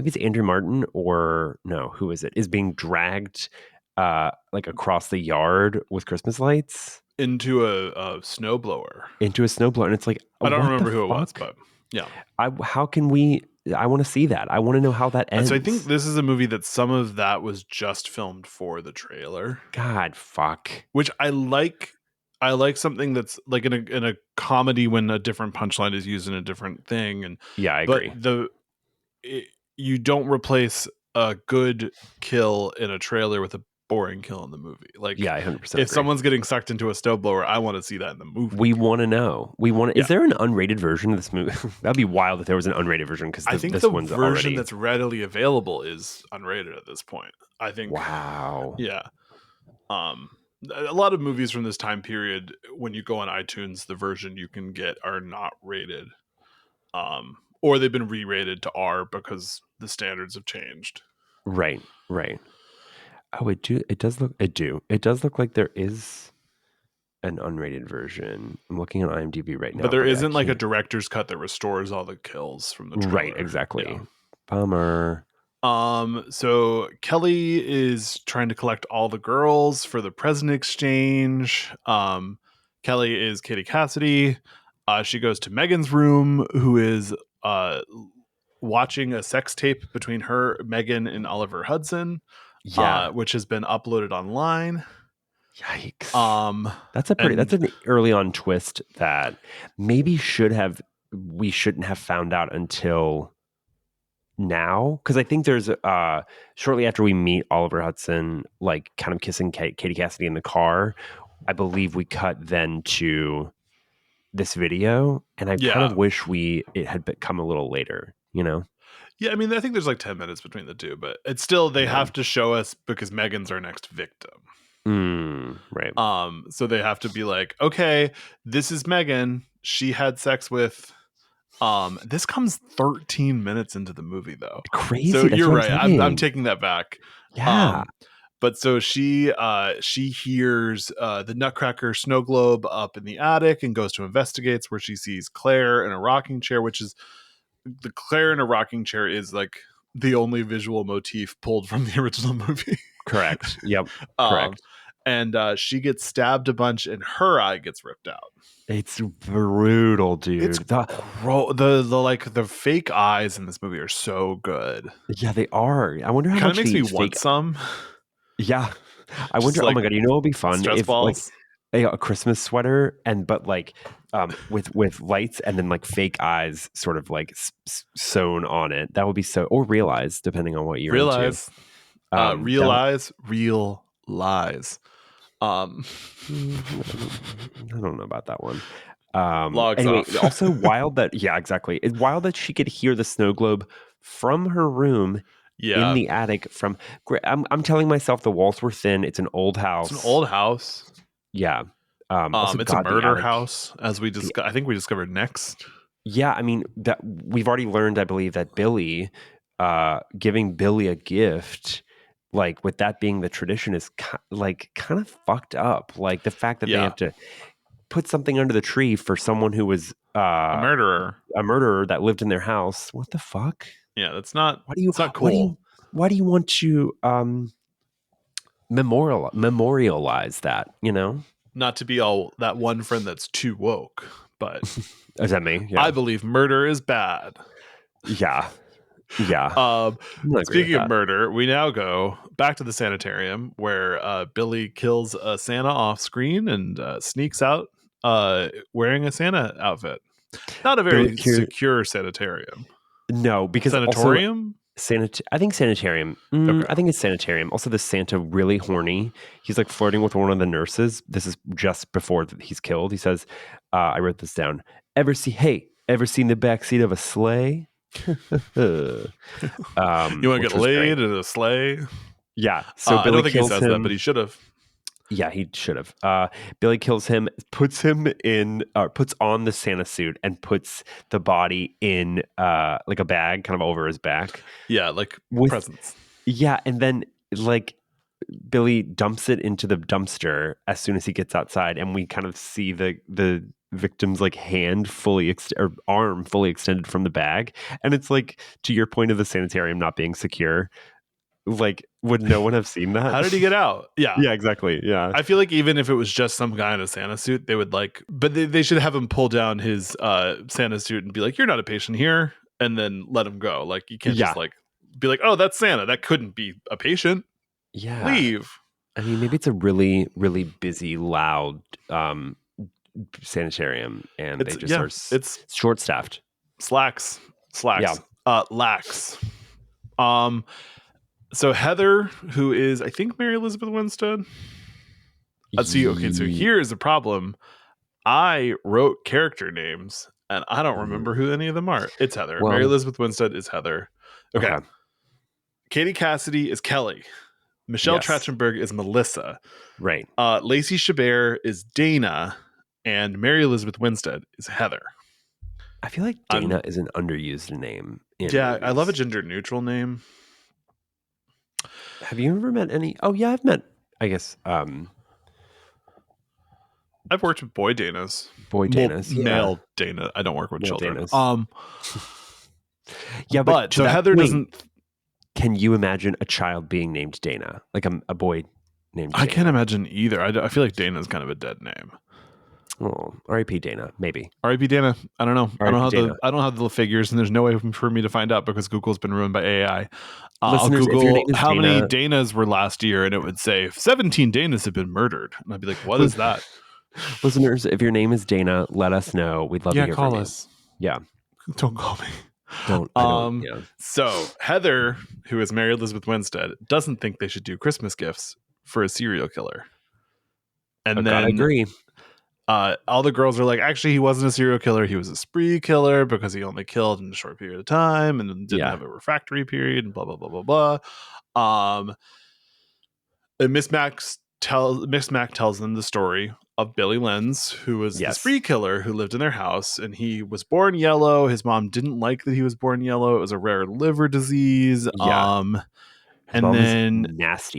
it's Andrew Martin or no, who is it? Is being dragged like across the yard with Christmas lights into a snowblower. And it's like, I don't remember who it was, but yeah. I want to see that. I want to know how that ends. So I think this is a movie that some of that was just filmed for the trailer. God, fuck. Which I like. I like something that's like in a comedy when a different punchline is used in a different thing. And yeah, I agree. But you don't replace a good kill in a trailer with a boring kill in the movie. Like, yeah, I 100% if agree. Someone's getting sucked into a snowblower, I want to see that in the movie. We want to know. Is there an unrated version of this movie? That'd be wild if there was an unrated version, because I think this the one's version that's readily available is unrated at this point. I think. Wow. Yeah. A lot of movies from this time period, when you go on iTunes, the version you can get are not rated, or they've been re-rated to R because the standards have changed. Right. Oh, it does look like there is an unrated version. I'm looking on IMDb right now, but there isn't like a director's cut that restores all the kills from the trailer. Right, exactly. Yeah. Bummer. So Kelly is trying to collect all the girls for the present exchange. Kelly is Katie Cassidy. She goes to Megan's room, who is watching a sex tape between Megan, and Oliver Hudson. Yeah, which has been uploaded online. Yikes. That's an early on twist that maybe we shouldn't have found out until now, because I think there's shortly after we meet Oliver Hudson, like kind of kissing Katie Cassidy in the car, I believe we cut then to this video, and I kind of wish it had come a little later, you know? Yeah, I mean, I think there's like 10 minutes between the two, but it's still, they have to show us because Megan's our next victim. Right. So they have to be like, okay, this is Megan. She had sex with. This comes 13 minutes into the movie, though. Crazy. So you're right. I'm taking that back. Yeah. But so she hears the Nutcracker snow globe up in the attic and goes to investigate, where she sees Claire in a rocking chair, which is the Claire in a rocking chair is like the only visual motif pulled from the original movie. Correct. Yep. Correct. And she gets stabbed a bunch and her eye gets ripped out. It's brutal, dude. It's the fake eyes in this movie are so good. Yeah, they are. I wonder how much makes me want some. Yeah. I wonder, oh my God, you know what would be fun? Stress balls. Like a Christmas sweater, but like with lights and then like fake eyes sort of like sewn on it. That would be or real eyes, depending on what you're into. Real eyes, real lies. I don't know about that one. Anyway, also wild that, yeah, exactly. It's wild that she could hear the snow globe from her room in the attic from. I'm telling myself the walls were thin. It's an old house. It's an old house. Yeah. Also, it's a murder house, as we I think we discovered next. Yeah, I mean that we've already learned, I believe, that Billy, giving Billy a gift, like with that being the tradition, is kind of fucked up. Like the fact that they have to put something under the tree for someone who was a murderer that lived in their house. What the fuck? Yeah, that's not. It's not cool. Why do you want to memorialize that? You know, not to be all that one friend that's too woke, but is that me? Yeah. I believe murder is bad. Yeah. Speaking of murder, we now go back to the sanitarium where Billy kills a Santa off screen and sneaks out wearing a Santa outfit. Not a very secure sanitarium. No, because sanatorium. I think sanitarium. Okay. I think it's sanitarium. Also, the Santa really horny. He's like flirting with one of the nurses. This is just before he's killed. He says, "I wrote this down. Ever seen the backseat of a sleigh? You want to get laid in a sleigh?" Yeah. So I don't think he says that, but he should have. Yeah, he should have. Billy kills him, puts on the Santa suit, and puts the body in like a bag, kind of over his back. Yeah, like presents. Yeah, and then like Billy dumps it into the dumpster as soon as he gets outside, and we kind of see the victim's like hand or arm fully extended from the bag, and it's like, to your point of the sanitarium not being secure. Like, would no one have seen that? How did he get out? Yeah. Yeah, exactly. Yeah. I feel like even if it was just some guy in a Santa suit, they would but they should have him pull down his Santa suit and be like, "You're not a patient here," and then let him go. Like, you can't just like be like, "Oh, that's Santa. That couldn't be a patient." Yeah. Leave. I mean, maybe it's a really, really busy, loud sanitarium, and they just it's short-staffed. Slacks. Yeah. Lax. So Heather, who is, I think, Mary Elizabeth Winstead. Let's see. Okay, so here's the problem. I wrote character names, and I don't remember who any of them are. It's Heather. Mary Elizabeth Winstead is Heather. Okay. Katie Cassidy is Kelly. Michelle Trachtenberg is Melissa. Right. Lacey Chabert is Dana, and Mary Elizabeth Winstead is Heather. I feel like Dana is an underused name. Yeah, I love a gender neutral name. Have you ever met any? Oh yeah, I've met. I guess I've worked with boy Danas. Male Dana. I don't work with children. Danas. Yeah, but so Heather doesn't. Can you imagine a child being named Dana? Like a boy named Dana? I can't imagine either. I feel like Dana is kind of a dead name. Oh, R.I.P. Dana, maybe. R.I.P. Dana. I don't know. I don't have the figures, and there's no way for me to find out because Google's been ruined by AI. I'll Google how many Danas were last year, and it would say 17 Danas have been murdered. And I'd be like, what is that? Listeners, if your name is Dana, let us know. We'd love to hear from you. Call us. Yeah. Don't call me. Don't. So Heather, who is Mary Elizabeth Winstead, doesn't think they should do Christmas gifts for a serial killer. And then I agree. All the girls are like, actually, he wasn't a serial killer. He was a spree killer because he only killed in a short period of time and didn't have a refractory period and blah, blah, blah, blah, blah. And Miss Mac tells them the story of Billy Lenz, who was the spree killer who lived in their house. And he was born yellow. His mom didn't like that he was born yellow. It was a rare liver disease. Yeah. And then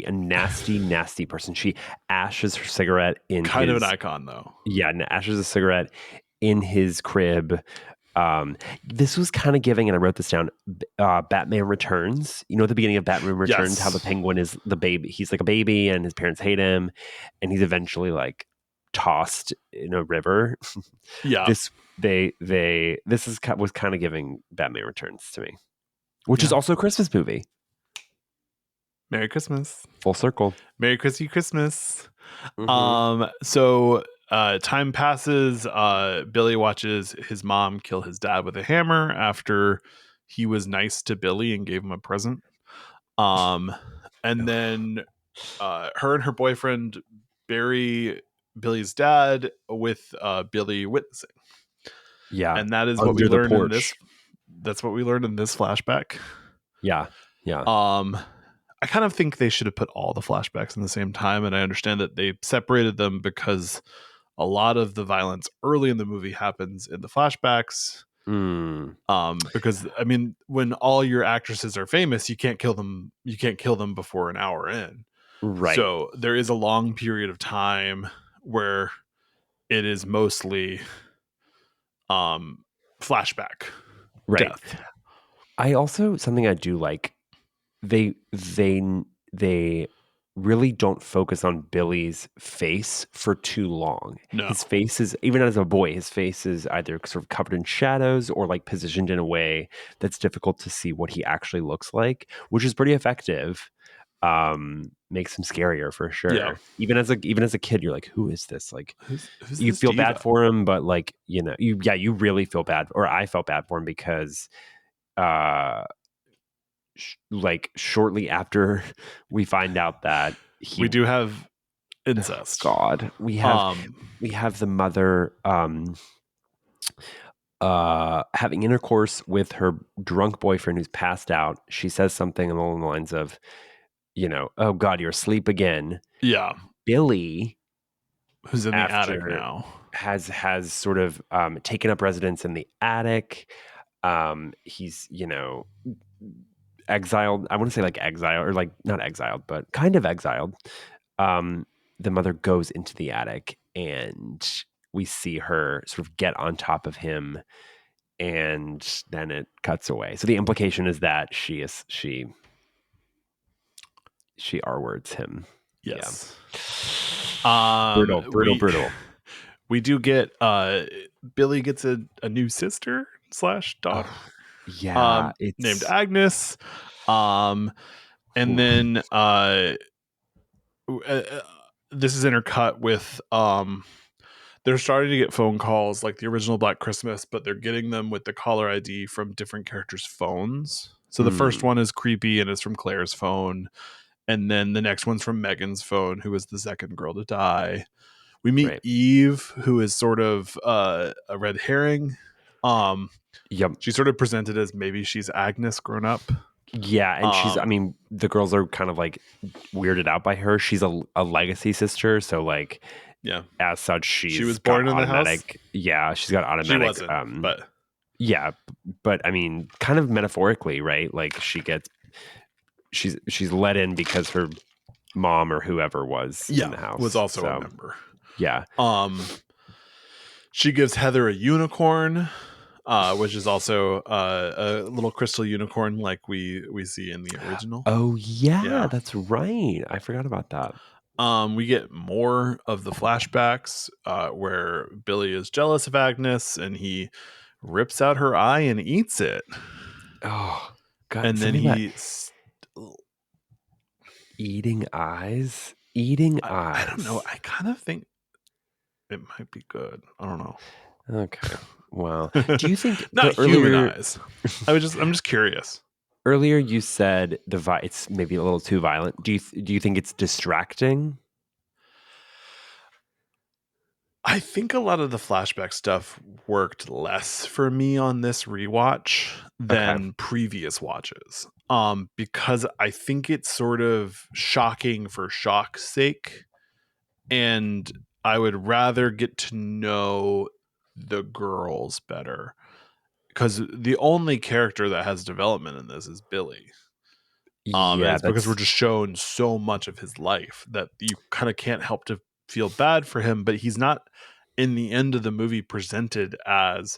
a nasty person. She ashes her cigarette in kind of an icon though. Yeah, and ashes a cigarette in his crib. This was kind of giving, and I wrote this down, Batman Returns. You know, at the beginning of Batman Returns, how the Penguin is the baby. He's like a baby, and his parents hate him, and he's eventually like tossed in a river. Yeah, this was kind of giving Batman Returns to me, which is also a Christmas movie. Merry Christmas. Full circle. Merry Christmas. Mm-hmm. So time passes. Billy watches his mom kill his dad with a hammer after he was nice to Billy and gave him a present. And then her and her boyfriend bury Billy's dad with Billy witnessing. Yeah. And that is what we learned in this. That's what we learned in this flashback. Yeah. Yeah. I kind of think they should have put all the flashbacks in the same time, and I understand that they separated them because a lot of the violence early in the movie happens in the flashbacks. Because I mean, when all your actresses are famous, you can't kill them. You can't kill them before an hour in. Right. So there is a long period of time where it is mostly flashback death. I also, something I do like, they really don't focus on Billy's face for too long. No. His face is, even as a boy, his face is either sort of covered in shadows or like positioned in a way that's difficult to see what he actually looks like, which is pretty effective. Makes him scarier for sure. Yeah. Even as a kid, you're like, who is this? Like, who's you this feel diva? bad for him, but like, you know, you really feel bad, or I felt bad for him because like shortly after we find out that we do have incest. God, we have the mother having intercourse with her drunk boyfriend who's passed out. She says something along the lines of, you know, oh God, you're asleep again. Yeah. Billy, who's in the attic now, has sort of taken up residence in the attic. He's, you know, exiled. I want to say like exiled, or like not exiled, but kind of exiled. The mother goes into the attic and we see her sort of get on top of him, and then it cuts away. So the implication is that she R-words him. Yes. Yeah. Brutal. We do get Billy gets a new sister / daughter. Yeah, it's named Agnes. And then this is intercut with they're starting to get phone calls like the original Black Christmas, but they're getting them with the caller ID from different characters' phones. So the first one is creepy and it's from Claire's phone. And then the next one's from Megan's phone, who is the second girl to die. We meet Eve, who is sort of a red herring. She's sort of presented as maybe she's Agnes grown up. Yeah, and she's, I mean, the girls are kind of like weirded out by her. She's a legacy sister, so like, yeah, as such, she was born in the house. Yeah, she's got automatic. She wasn't, but yeah, but I mean, kind of metaphorically, right? Like she's let in because her mom or whoever was in the house was also a member. Yeah. She gives Heather a unicorn. Which is also a little crystal unicorn like we see in the original. Oh, yeah, that's right. I forgot about that. We get more of the flashbacks where Billy is jealous of Agnes and he rips out her eye and eats it. Oh, God. And then he's eating eyes. I don't know. I kind of think it might be good. I don't know. Okay. Well, do you think not human eyes? I'm just curious. Earlier, you said it's maybe a little too violent. Do you think it's distracting? I think a lot of the flashback stuff worked less for me on this rewatch than previous watches. Because I think it's sort of shocking for shock's sake, and I would rather get to know the girls better, because the only character that has development in this is Billy. It's because we're just shown so much of his life that you kind of can't help to feel bad for him, but he's not in the end of the movie presented as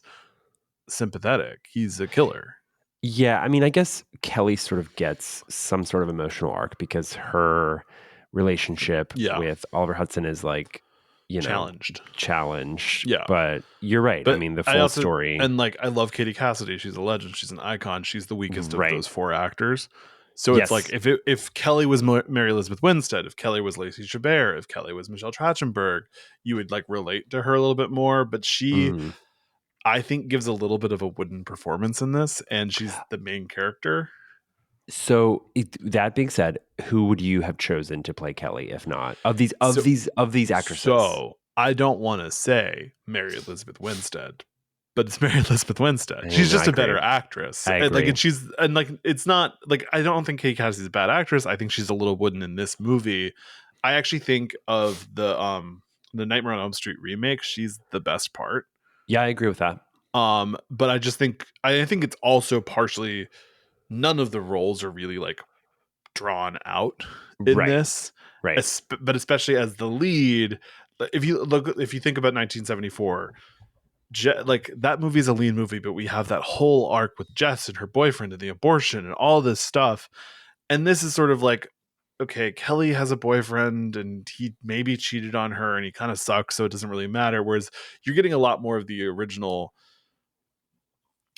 sympathetic. He's a killer. Yeah, I mean, I guess Kelly sort of gets some sort of emotional arc because her relationship with Oliver Hudson is like, you know, challenged. Yeah, but you're right. But I mean, the full story, and like, I love Katie Cassidy. She's a legend. She's an icon. She's the weakest of those four actors. So it's like if Kelly was Mary Elizabeth Winstead, if Kelly was Lacey Chabert, if Kelly was Michelle Trachtenberg, you would like relate to her a little bit more. But she, I think, gives a little bit of a wooden performance in this, and she's the main character. So that being said, who would you have chosen to play Kelly if not of these actresses? So I don't want to say Mary Elizabeth Winstead, but it's Mary Elizabeth Winstead. She's just a better actress. I agree. It's not like, I don't think Kate Cassidy's a bad actress. I think she's a little wooden in this movie. I actually think of the Nightmare on Elm Street remake. She's the best part. Yeah, I agree with that. But I think it's also partially none of the roles are really like drawn out in this. Right. But especially as the lead, if you think about 1974, like that movie is a lean movie, but we have that whole arc with Jess and her boyfriend and the abortion and all this stuff. And this is sort of like, okay, Kelly has a boyfriend and he maybe cheated on her and he kind of sucks, so it doesn't really matter. Whereas you're getting a lot more of the original.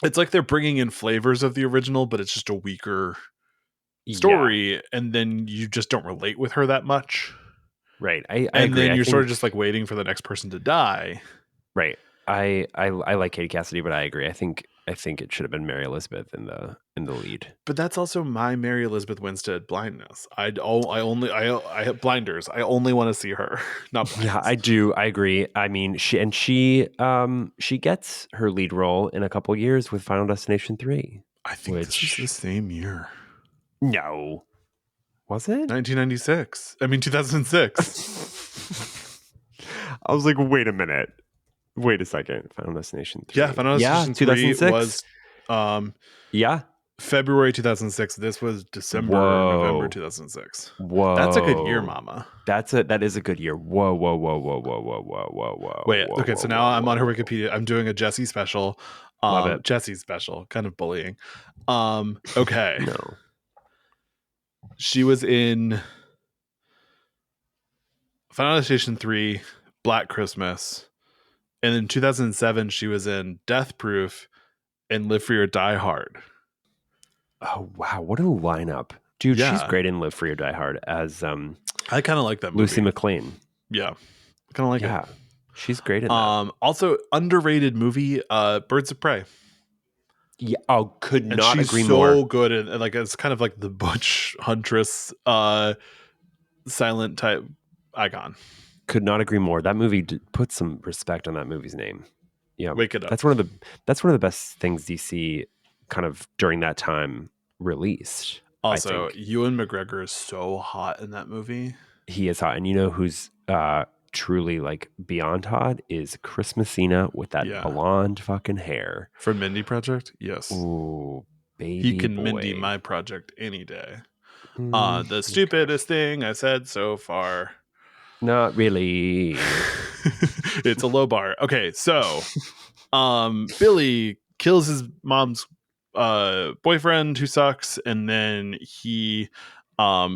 It's like they're bringing in flavors of the original, but it's just a weaker story, and then you just don't relate with her that much. Right. I and agree. then you're sort of just like waiting for the next person to die. Right. I like Katie Cassidy, but I agree. I think it should have been Mary Elizabeth in the lead. But that's also my Mary Elizabeth Winstead blindness. I have blinders. I only want to see her. Not blindness. Yeah, I do. I agree. I mean, she gets her lead role in a couple years with Final Destination 3. I think this is the same year. No. Was it? 1996. I mean 2006. I was like, wait a minute. Wait a second. Final Destination 3. Yeah, Final Destination 3 was February 2006. This was December, November 2006. Whoa. That's a good year, mama. That is a good year. Whoa. Wait, okay, so now I'm on her Wikipedia. I'm doing a Jessie special. Love it. Jessie special, kind of bullying. Okay. No. She was in Final Destination 3, Black Christmas. And in 2007, she was in Death Proof and Live Free or Die Hard. Oh, wow. What a lineup. Dude, she's great in Live Free or Die Hard as I kind of like that movie. Lucy McLean. Yeah. I kind of like it. She's great in that. Also, underrated movie, Birds of Prey. Yeah. Oh, could and not she's agree more. So good. And like, it's kind of like the Butch Huntress silent type icon. Could not agree more. That movie, put some respect on that movie's name. Yeah. Wake it up. That's one of the best things DC kind of during that time released. Also, Ewan McGregor is so hot in that movie. He is hot. And you know who's truly like beyond hot is Chris Messina with that blonde fucking hair. From Mindy Project? Yes. Ooh, baby he can boy. Mindy my project any day. The stupidest thing I said so far. Not really. It's a low bar. Okay, so Billy kills his mom's boyfriend who sucks, and then he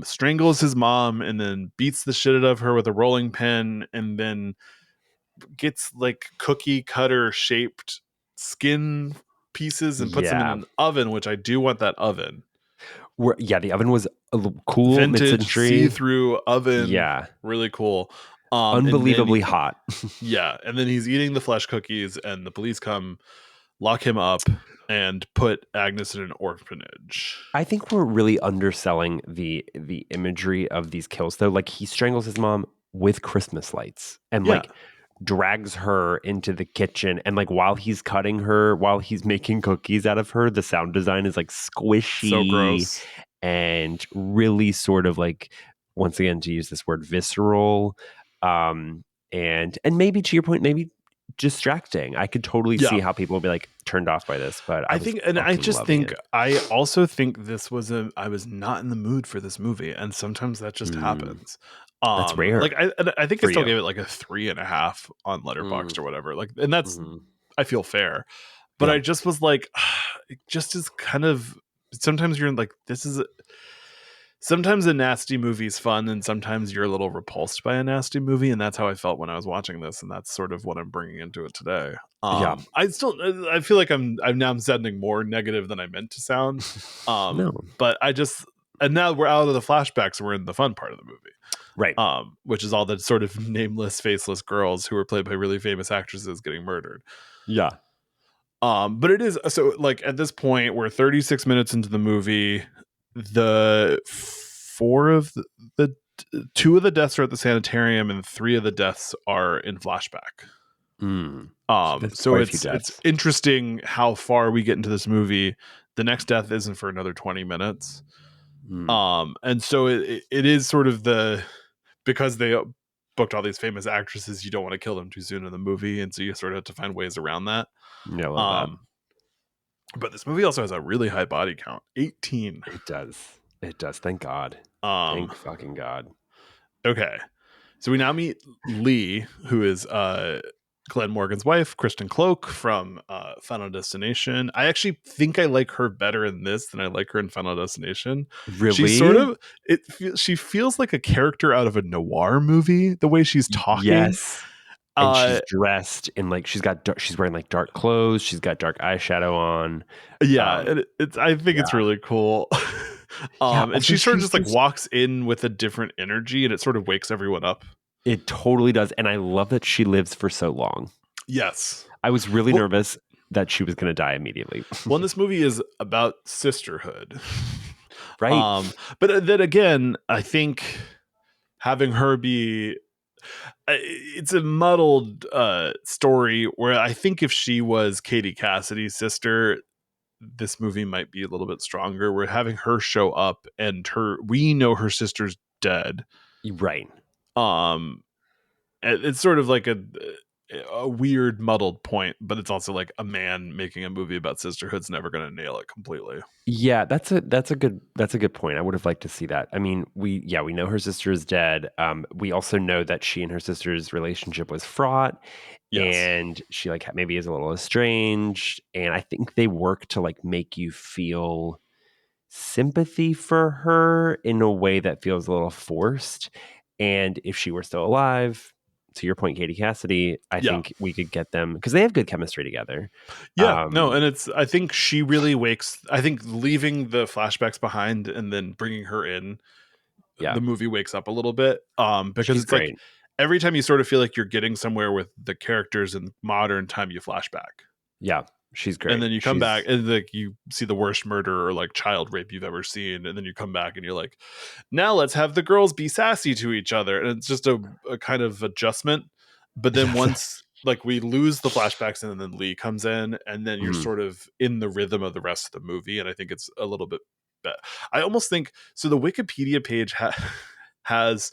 strangles his mom and then beats the shit out of her with a rolling pin, and then gets like cookie cutter shaped skin pieces and puts them in an oven, which I do want that oven. The oven was a cool, vintage see-through oven. Yeah, really cool. Unbelievably hot. Yeah, and then he's eating the flesh cookies, and the police come, lock him up, and put Agnes in an orphanage. I think we're really underselling the imagery of these kills, though. Like, he strangles his mom with Christmas lights, and like drags her into the kitchen, and like while he's cutting her, while he's making cookies out of her, the sound design is like squishy, so gross, and really sort of like, once again, to use this word, visceral, and maybe to your point, maybe distracting. I could totally see how people would be like turned off by this, but I also think this was I was not in the mood for this movie, and sometimes that just happens. That's rare. Like I think I still gave it like a 3.5 on Letterboxd or whatever. Like, and that's I feel fair, but I just was like, it just is kind of. Sometimes you're like, sometimes a nasty movie is fun, and sometimes you're a little repulsed by a nasty movie, and that's how I felt when I was watching this, and that's sort of what I'm bringing into it today. I feel like I'm now sounding more negative than I meant to sound. But and now we're out of the flashbacks, and we're in the fun part of the movie. Right. Which is all the sort of nameless, faceless girls who are played by really famous actresses getting murdered. Yeah. But it is so like at this point we're 36 minutes into the movie. The 2 of the deaths are at the sanitarium, and 3 of the deaths are in flashback. So it's interesting how far we get into this movie. The next death isn't for another 20 minutes. And so it is sort of because they booked all these famous actresses, you don't want to kill them too soon in the movie, and so you sort of have to find ways around that. Yeah, I love that. But this movie also has a really high body count, 18. It does. Thank God. Thank fucking God. Okay. So we now meet Lee, who is Glenn Morgan's wife, Kristen Cloak from Final Destination. I actually think I like her better in this than I like her in Final Destination. Really? She's sort of she feels like a character out of a noir movie, the way she's talking. Yes. And she's dressed in like she's wearing like dark clothes. She's got dark eyeshadow on. Yeah, I think it's really cool. And she sort of just like walks in with a different energy, and it sort of wakes everyone up. It totally does, and I love that she lives for so long. Yes, I was really nervous that she was going to die immediately. Well, this movie is about sisterhood, right? But then again, I think having her be it's a muddled story where I think if she was Katie Cassidy's sister, this movie might be a little bit stronger. We're having her show up and we know her sister's dead. Right. It's sort of like a weird muddled point, but it's also like a man making a movie about sisterhood's never going to nail it completely. Yeah, that's a good point. I would have liked to see that. I mean, we know her sister is dead. We also know that she and her sister's relationship was fraught. Yes. And she like maybe is a little estranged, and I think they work to like make you feel sympathy for her in a way that feels a little forced. And if she were still alive, to your point, Katie Cassidy, I think we could get them because they have good chemistry together. Yeah, and I think she really I think leaving the flashbacks behind and then bringing her in, the movie wakes up a little bit. Because she's great. Like every time you sort of feel like you're getting somewhere with the characters in modern time, you flashback. Yeah. She's great. And then you come back and like you see the worst murder or like child rape you've ever seen. And then you come back and you're like, now let's have the girls be sassy to each other. And it's just a kind of adjustment. But then once like we lose the flashbacks and then Lee comes in and then you're sort of in the rhythm of the rest of the movie. And I think it's a little bit better. I almost think so. The Wikipedia page has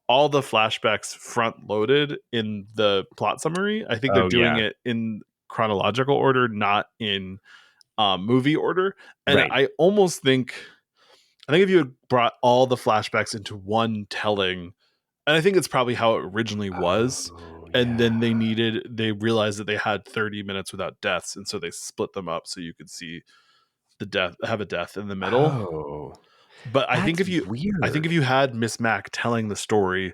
all the flashbacks front loaded in the plot summary. I think they're doing it in chronological order, not in movie order. And I almost think if you had brought all the flashbacks into one telling, and I think it's probably how it originally was. And then they realized that they had 30 minutes without deaths, and so they split them up so you could see have a death in the middle. But I think if you had Miss Mac telling the story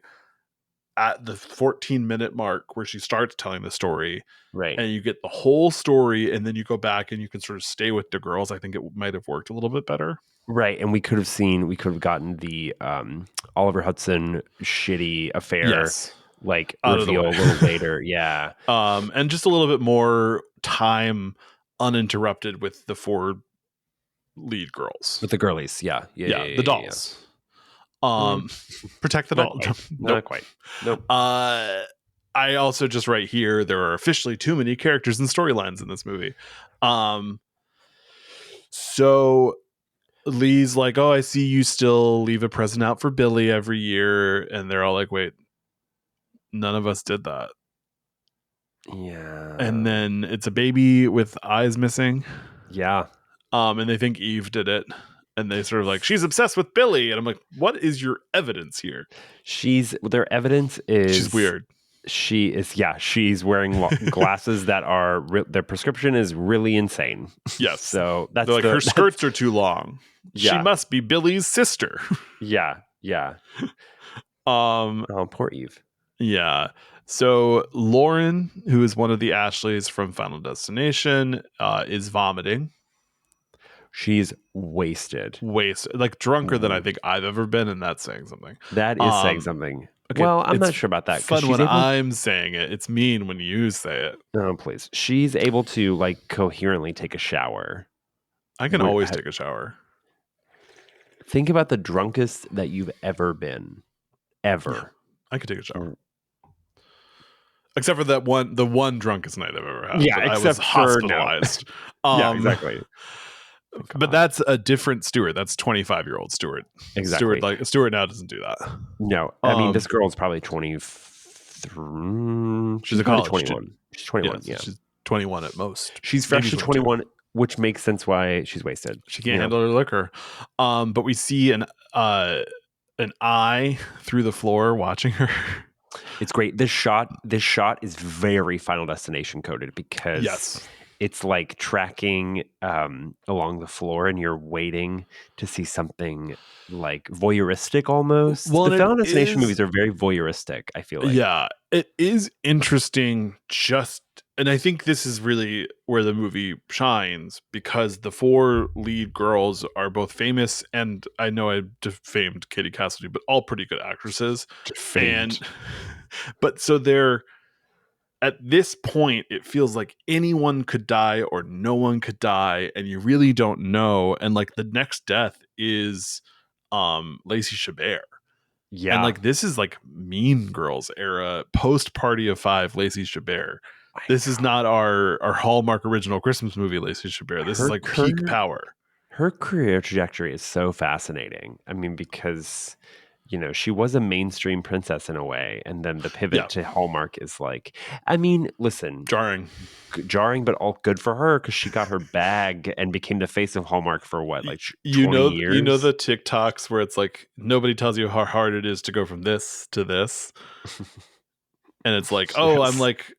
at the 14-minute mark where she starts telling the story, and you get the whole story, and then you go back and you can sort of stay with the girls, I think it might have worked a little bit better. Right, and we could have gotten the Oliver Hudson shitty affair like reveal a little later. Yeah. And just a little bit more time uninterrupted with the 4 lead girls. With the girlies, yeah, the dolls. Protect the doll. Not quite. Nope. I also just right here, there are officially too many characters and storylines in this movie. So Lee's like, oh, I see you still leave a present out for Billy every year. And they're all like, wait, none of us did that. Yeah. And then it's a baby with eyes missing. Yeah. And they think Eve did it. And they sort of like, she's obsessed with Billy. And I'm like, what is your evidence here? Their evidence is she's weird. She's wearing glasses that are their prescription is really insane. Yes. So that's like her skirts are too long. Yeah. She must be Billy's sister. Yeah. Poor Eve. Yeah. So Lauren, who is one of the Ashleys from Final Destination, is vomiting. She's wasted. Like drunker than I think I've ever been, and that's saying something. That is saying something. Okay, well, I'm not sure about that. Fun when I'm saying it. It's mean when you say it. No, please. She's able to like coherently take a shower. I can always take a shower. Think about the drunkest that you've ever been. Ever. Yeah, I could take a shower. Except for the one drunkest night I've ever had. Yeah, but I was except for no. hospitalized. Yeah, exactly. Oh, but that's a different Stuart. That's 25-year-old Stuart. Exactly. Stuart now doesn't do that. No, I mean this girl's probably 23. She's a college 21. student. She's 21. Yeah, she's 21 at most. She's fresh to 21, which makes sense why she's wasted. She can't handle her liquor. But we see an eye through the floor watching her. It's great. This shot is very Final Destination coded because it's like tracking along the floor, and you're waiting to see something like voyeuristic almost. Well, the Final Destination movies are very voyeuristic, I feel like. Yeah, it is interesting. And I think this is really where the movie shines, because the 4 lead girls are both famous, and I know I defamed Katie Cassidy, but all pretty good actresses. But so they're at this point, it feels like anyone could die or no one could die, and you really don't know. And like the next death is Lacey Chabert. Yeah. And like this is like Mean Girls era, post Party of 5 Lacey Chabert. This is not our Hallmark original Christmas movie Lacey Chabert. This is like peak power. Her career trajectory is so fascinating. I mean, because she was a mainstream princess in a way, and then the pivot to Hallmark is like, I mean, listen, jarring, but all good for her, because she got her bag and became the face of Hallmark for what, like 20 years? You know the TikToks where it's like, nobody tells you how hard it is to go from this to this. And it's like, I'm like,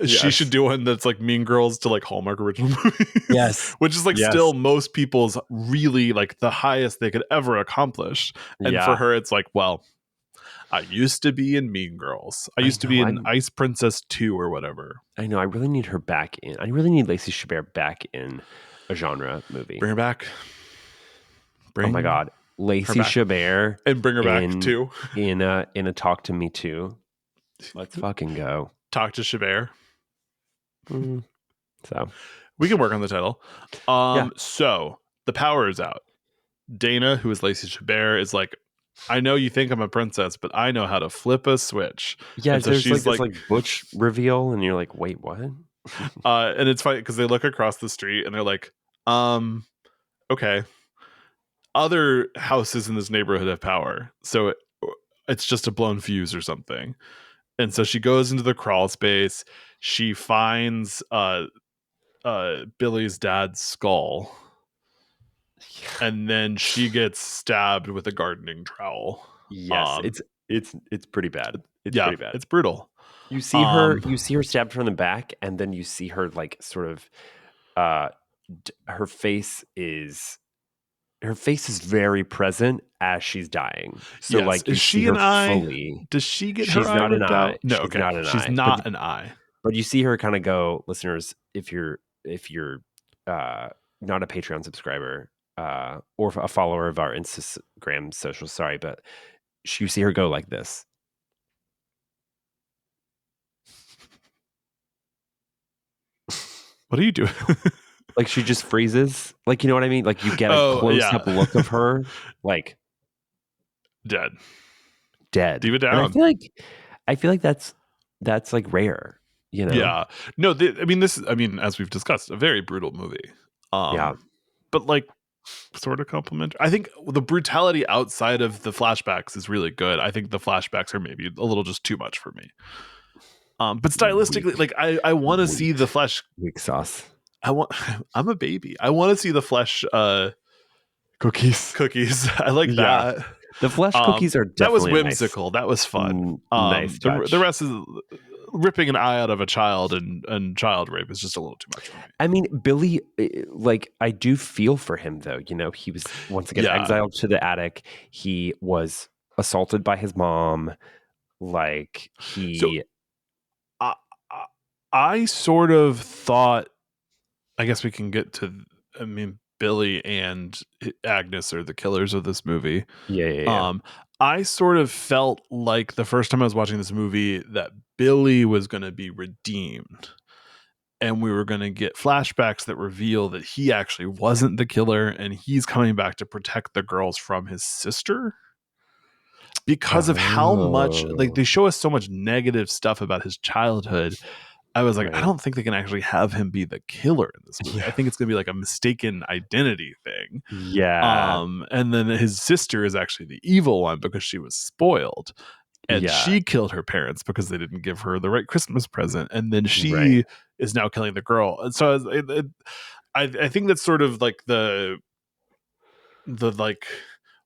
she should do one that's like Mean Girls to like Hallmark original movies. Yes. Which is like still most people's really like the highest they could ever accomplish. And for her, it's like, well, I used to be in Mean Girls. I used to be in Ice Princess 2 or whatever. I know. I really need her back in. I really need Lacey Chabert back in a genre movie. Bring her back. Oh my God. Lacey Chabert. And bring her back too. In a Talk to Me Too. Let's fucking go. Talk to Chabert. So we can work on the title. So the power is out. Dana, who is Lacey Chabert, is like, I know you think I'm a princess, but I know how to flip a switch. Yeah, so there's this butch reveal, and you're like, wait, what? And it's funny because they look across the street and they're like, okay. Other houses in this neighborhood have power, so it's just a blown fuse or something. And so she goes into the crawl space. She finds Billy's dad's skull. And then she gets stabbed with a gardening trowel. Yes, it's pretty bad. It's pretty bad. It's brutal. You see her stabbed from the back, and then you see her like sort of her face is very present as she's dying. So like, is she an eye? Fully. Does she get her eye? She's not an eye. No, okay. She's not an eye. But you see her kind of go, listeners, if you're not a Patreon subscriber or a follower of our Instagram social, sorry, but you see her go like this. What are you doing? Like she just freezes. Like, you know what I mean? Like you get a close-up look of her, like dead. Deep it down. And I feel like that's like rare, you know? Yeah. No, as we've discussed, a very brutal movie. But like sort of complimentary. I think the brutality outside of the flashbacks is really good. I think the flashbacks are maybe a little just too much for me. But stylistically, like I want to see the flesh. Weak sauce. I'm a baby. I want to see the flesh cookies. I like that. The flesh cookies are definitely that was whimsical. Nice. That was fun. Nice. The rest is ripping an eye out of a child and child rape is just a little too much for me. I mean, Billy, like I do feel for him though. You know, he was once again exiled to the attic. He was assaulted by his mom. Like I sort of thought. I guess we can get to. I mean, Billy and Agnes are the killers of this movie. Yeah. I sort of felt like the first time I was watching this movie that Billy was going to be redeemed, and we were going to get flashbacks that reveal that he actually wasn't the killer, and he's coming back to protect the girls from his sister. because of how much, like, they show us so much negative stuff about his childhood. I was like, I don't think they can actually have him be the killer in this movie. I think it's gonna be like a mistaken identity thing. And then his sister is actually the evil one because she was spoiled. And she killed her parents because they didn't give her the right Christmas present. And then she is now killing the girl. And so I think that's sort of like the like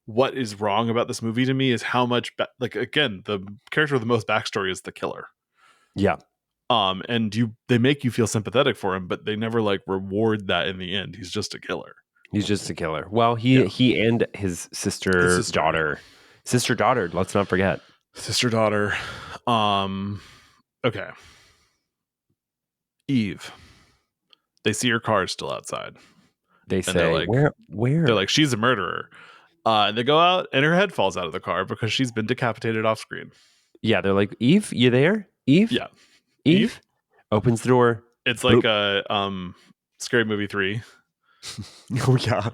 what is wrong about this movie to me is how much like, again, the character with the most backstory is the killer. And they make you feel sympathetic for him, but they never like reward that in the end. He's just a killer. Well, he and his sister daughter, let's not forget. Sister daughter. Okay. Eve. They see her car still outside. They say, like, where? They're like, she's a murderer. And they go out and her head falls out of the car because she's been decapitated off screen. Yeah, they're like, Eve, you there? Eve? Yeah. Eve? Opens the door. It's like a Scary Movie 3. Oh, yeah.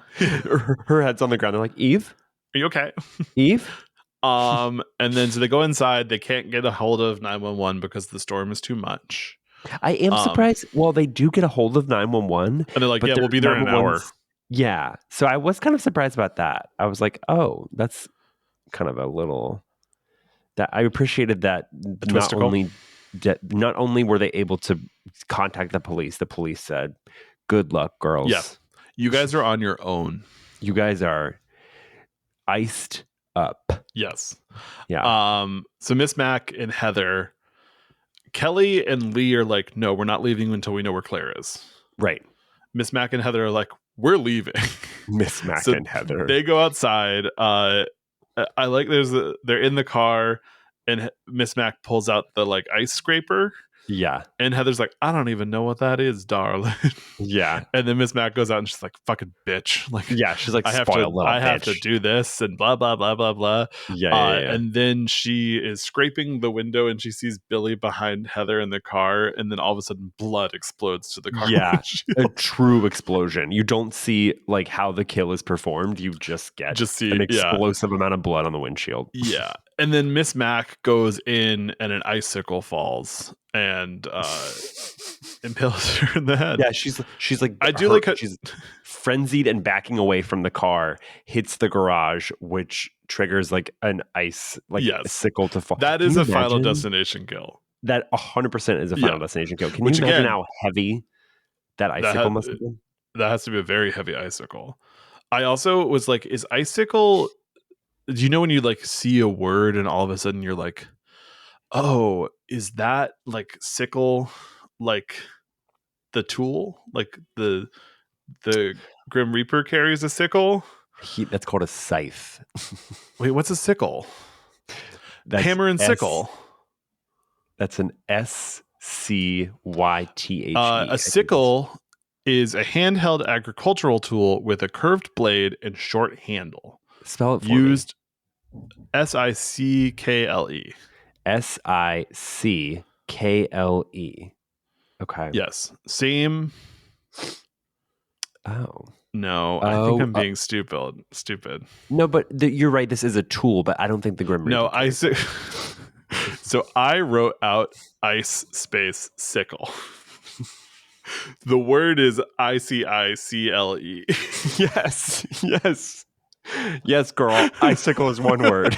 Her head's on the ground. They're like, Eve? Are you okay? Eve? And then so they go inside. They can't get a hold of 911 because the storm is too much. I am surprised. Well, they do get a hold of 911. And they're like, yeah, we'll be there in an hour. Yeah. So I was kind of surprised about that. I was like, oh, that's kind of a little... that I appreciated that not only were they able to contact the police said, good luck, girls. Yeah. You guys are on your own. You guys are iced up. Yes. Yeah. So Miss Mac and Heather, Kelly and Lee are like, no, we're not leaving until we know where Claire is. Right. Miss Mac and Heather are like, we're leaving. Miss Mac and Heather. They go outside. I like they're in the car and Miss Mac pulls out the like ice scraper. Yeah. And Heather's like, I don't even know what that is, darling. Yeah. And then Miss Mac goes out and she's like, fucking bitch. Like, yeah, she's like, I have to do this and blah, blah, blah, blah, blah. Yeah. And then she is scraping the window and she sees Billy behind Heather in the car. And then all of a sudden blood explodes to the car. Yeah. A true explosion. You don't see like how the kill is performed. You just see an explosive amount of blood on the windshield. Yeah. And then Miss Mac goes in and an icicle falls and impales her in the head. Yeah, she's like, I do like she's frenzied and backing away from the car, hits the garage, which triggers like an ice a sickle to fall. That is a Final Destination kill. That 100% is a Final Destination kill. Can you imagine how heavy that icicle must have been? That has to be a very heavy icicle. I also was like, is icicle... Do you know when you like see a word and all of a sudden you're like, oh, is that like sickle, like the tool, like the Grim Reaper carries a sickle? That's called a scythe. Wait, what's a sickle? Hammer and sickle. That's an SCYTHE. A sickle is a handheld agricultural tool with a curved blade and short handle. Spell it for used me. SICKLE. SICKLE. Okay. Yes. Same. Oh. No, I think I'm being stupid. No, but you're right. This is a tool, but I don't think the Grim Reaper. No, so I wrote out ice space sickle. The word is ICICLE. Yes. Yes, girl. Icicle is one word.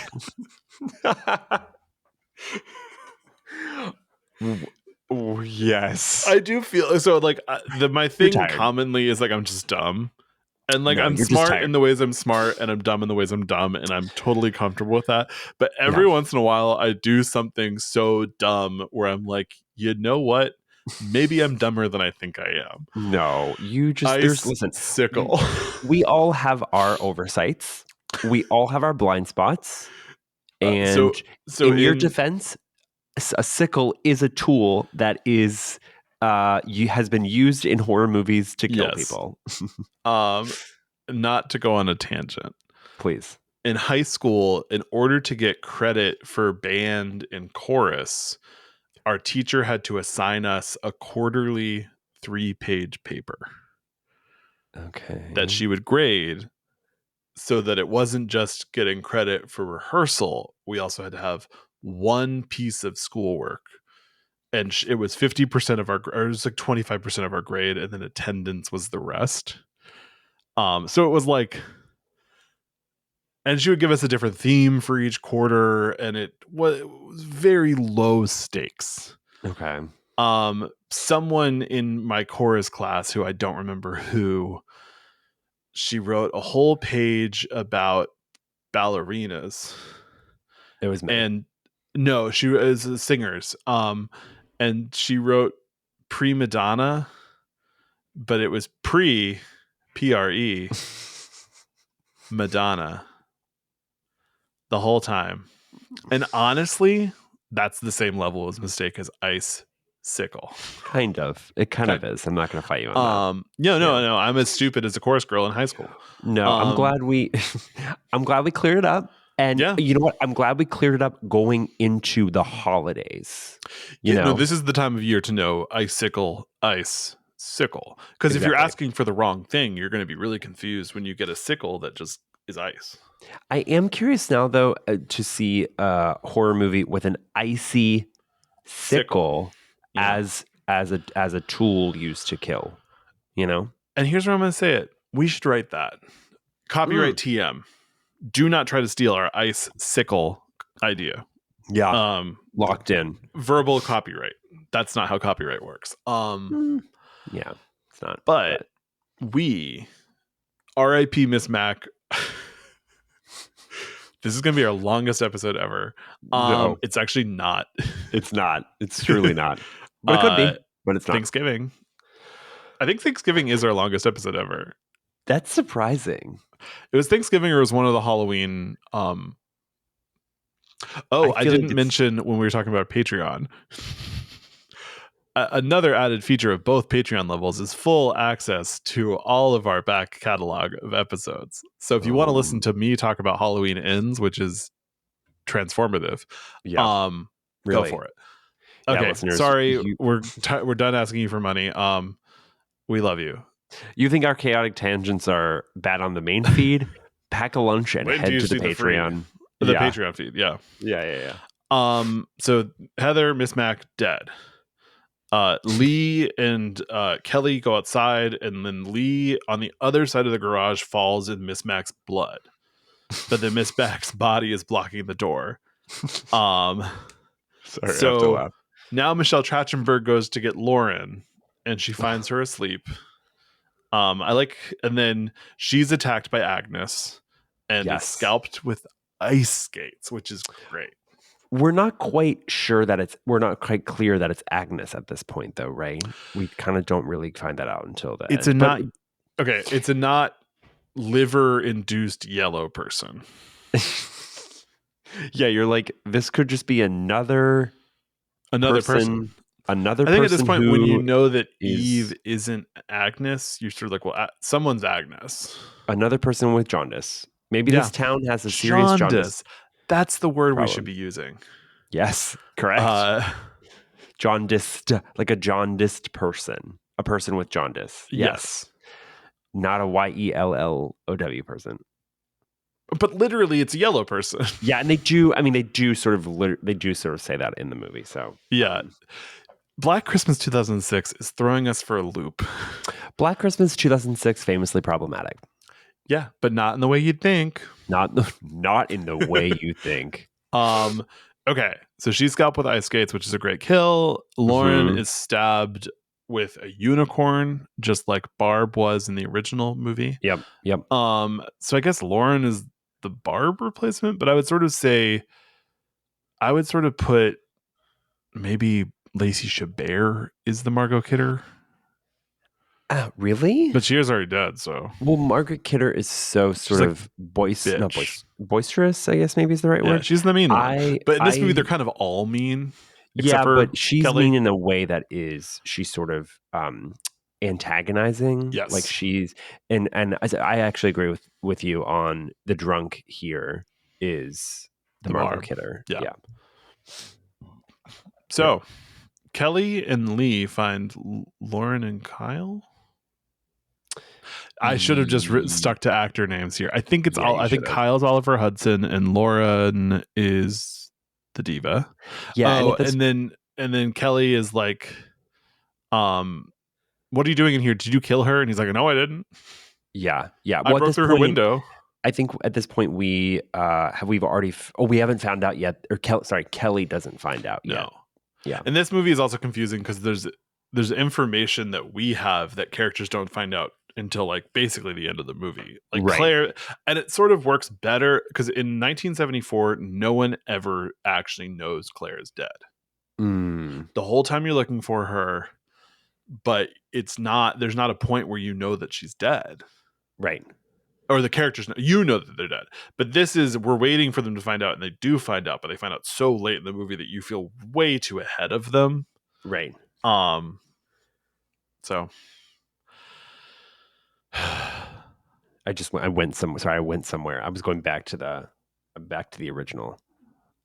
Yes. I do feel so like my thing commonly is like I'm just dumb. And like I'm smart in the ways I'm smart and I'm dumb in the ways I'm dumb and I'm totally comfortable with that. But every once in a while I do something so dumb where I'm like, you know what? Maybe I'm dumber than I think I am. No, you just listen. Sickle. We all have our oversights. We all have our blind spots. And so in your defense, a sickle is a tool that is has been used in horror movies to kill people. Not to go on a tangent, please. In high school, in order to get credit for band and chorus, our teacher had to assign us a quarterly 3-page paper. Okay. That she would grade so that it wasn't just getting credit for rehearsal, we also had to have one piece of schoolwork, and it was 50% of our, or it was like 25% of our grade, and then attendance was the rest. So it was like, and she would give us a different theme for each quarter, and it was very low stakes. Okay. Someone in my chorus class, who I don't remember who, she wrote a whole page about ballerinas. It was me. And no, she was singers. And she wrote prima donna, but it was pre Madonna the whole time. And honestly, that's the same level as mistake as ice sickle. Kind of. It kind of is. I'm not going to fight you on that. No. I'm as stupid as a chorus girl in high school. No, I'm glad we cleared it up. And you know what? I'm glad we cleared it up going into the holidays. You know, this is the time of year to know ice sickle. Because if you're asking for the wrong thing, you're going to be really confused when you get a sickle that just is ice. I am curious now, though, to see a horror movie with an icy sickle as a tool used to kill. You know. And here's where I'm going to say it: we should write that. Copyright TM. Do not try to steal our ice sickle idea. Yeah. Locked in. Verbal copyright. That's not how copyright works. Yeah, it's not. But we, R.I.P. Miss Mac. This is going to be our longest episode ever. No. It's actually not. It's not. It's truly not. But it could be. But it's not. Thanksgiving. I think Thanksgiving is our longest episode ever. That's surprising. It was Thanksgiving, or it was one of the Halloween. I didn't mention when we were talking about Patreon. Another added feature of both Patreon levels is full access to all of our back catalog of episodes. So if you want to listen to me talk about Halloween Ends, which is transformative, go for it. Okay, sorry, we're done asking you for money. We love you. You think our chaotic tangents are bad on the main feed? Pack a lunch and head to the Patreon. The Patreon feed, yeah. So Heather, Miss Mac, dead. Lee and Kelly go outside, and then Lee on the other side of the garage falls in Miss Mac's blood, but then Miss Mac's body is blocking the door. Sorry, so I have to laugh. Now Michelle Trachtenberg goes to get Lauren, and she finds her asleep. And then she's attacked by Agnes and is scalped with ice skates, which is great. We're not quite clear that it's Agnes at this point, though, right? We kind of don't really find that out until then. It's a not liver-induced yellow person. Yeah, you're like, this could just be another person. Another person. I think at this point, when you know that Eve isn't Agnes, you're sort of like, well, someone's Agnes. Another person with jaundice. Maybe this town has a serious jaundice. That's the word we should be using. Yes, correct. Jaundiced, like a jaundiced person. A person with jaundice. Yes. Not a YELLOW person. But literally, it's a yellow person. Yeah, and they do sort of say that in the movie. So yeah. Black Christmas 2006 is throwing us for a loop. Black Christmas 2006, famously problematic. Yeah, but not in the way you'd think. Not in the way you think. Okay, so she's scalped with ice skates, which is a great kill. Lauren is stabbed with a unicorn, just like Barb was in the original movie. Yep. So I guess Lauren is the Barb replacement, but I would sort of put maybe Lacey Chabert is the Margot Kidder. Really? But she is already dead, so. Well, Margaret Kidder is so sort of boisterous, I guess maybe is the right word. She's the mean one. But in this movie, they're kind of all mean. Yeah, but she's Kelly. Mean in a way that she's sort of antagonizing. Yes. Like she's, and I actually agree with you on the drunk here is the Margot Kidder. Yeah. So, Kelly and Lee find Lauren and Kyle. I should have just stuck to actor names here. I think it's I think Kyle's Oliver Hudson and Lauren is the diva. Yeah. And then Kelly is like, what are you doing in here? Did you kill her? And he's like, no, I didn't. Yeah. I broke through her window. I think at this point we haven't found out yet, or Kelly doesn't find out yet. Yeah. And this movie is also confusing because there's information that we have that characters don't find out until like basically the end of the movie. Like right. Claire, and it sort of works better because in 1974, no one ever actually knows Claire is dead. The whole time you're looking for her, but there's not a point where you know that she's dead. Right. Or the characters know that they're dead. But we're waiting for them to find out, and they do find out, but they find out so late in the movie that you feel way too ahead of them. Right. So I went somewhere. I was going back to the original.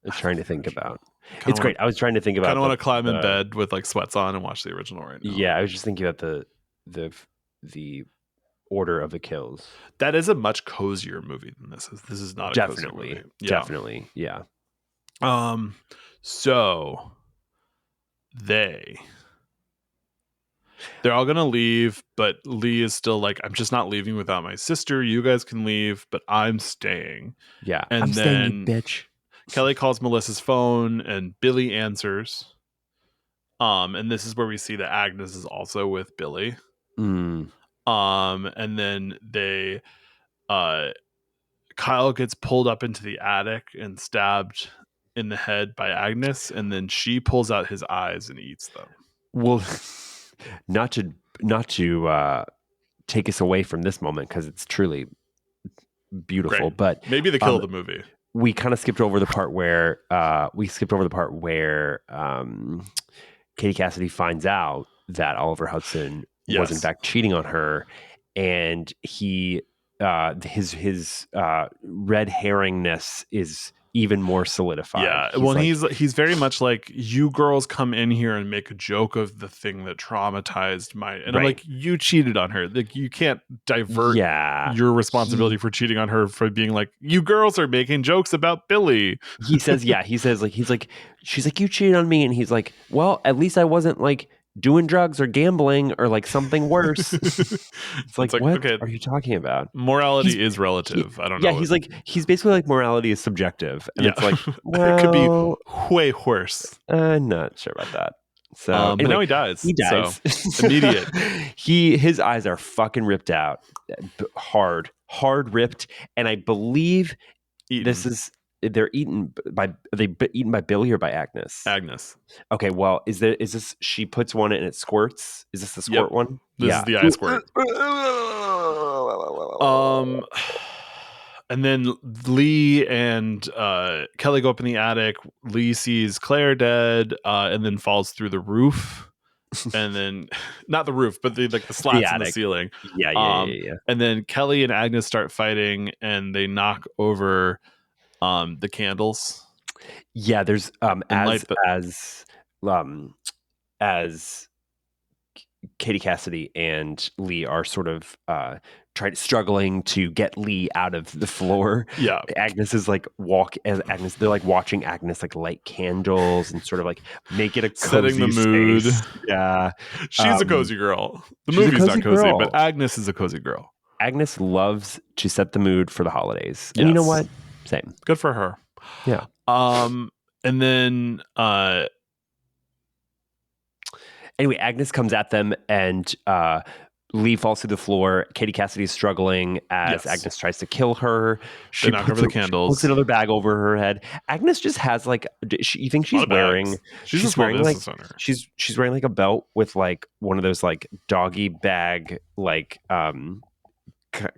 I was trying to think about. It's great. I was trying to think about. I don't want to climb in bed with like sweats on and watch the original right now. Yeah, I was just thinking about the order of the kills. That is a much cozier movie than this is. This is not a cozier movie. Yeah. Definitely. Yeah. So they're all gonna leave, but Lee is still like, I'm just not leaving without my sister. You guys can leave, but I'm staying. Yeah. And I'm staying, you bitch. Kelly calls Melissa's phone and Billy answers. And this is where we see that Agnes is also with Billy. And then Kyle gets pulled up into the attic and stabbed in the head by Agnes, and then she pulls out his eyes and eats them. Well, not to take us away from this moment because it's truly beautiful, Great. But maybe the kill of the movie. We kind of skipped over the part where Katie Cassidy finds out that Oliver Hudson was in fact cheating on her, and he his red herringness is even more solidified. Yeah, he's very much like, you girls come in here and make a joke of the thing that traumatized I'm like, you cheated on her. Like, you can't divert your responsibility for cheating on her for being like, you girls are making jokes about Billy. She's like, you cheated on me, and he's like, well, at least I wasn't like doing drugs or gambling or like something worse. It's like what okay, are you talking about? Morality is relative. I don't know. Yeah, he's basically like, morality is subjective, and it's like, well, it could be way worse. I'm not sure about that. So anyway, but now he dies. So, immediate. His eyes are fucking ripped out, hard ripped, and I believe they're eaten by Billy or by Agnes? Agnes. Okay, well, is this she puts one and it squirts? Is this the squirt one? This is the eye squirt. And then Lee and Kelly go up in the attic. Lee sees Claire dead, and then falls through the roof. And then not the roof, but the slats in the ceiling. Yeah. And then Kelly and Agnes start fighting, and they knock over the candles. Yeah, there's as Katie Cassidy and Lee are sort of struggling to get Lee out of the floor. Yeah, Agnes is like they're like watching Agnes like light candles and sort of like make it a cozy setting the mood. Space. Yeah, she's a cozy girl. The movie's not cozy, but Agnes is a cozy girl. Agnes loves to set the mood for the holidays. And you know what? Same. Good for her. Yeah. And then anyway, Agnes comes at them, and Lee falls through the floor. Katie Cassidy is struggling as Agnes tries to kill her. She knocks over the candles. Puts another bag over her head. Agnes just has like, you think she's wearing? She's wearing like she's wearing like a belt with like one of those like doggy bag like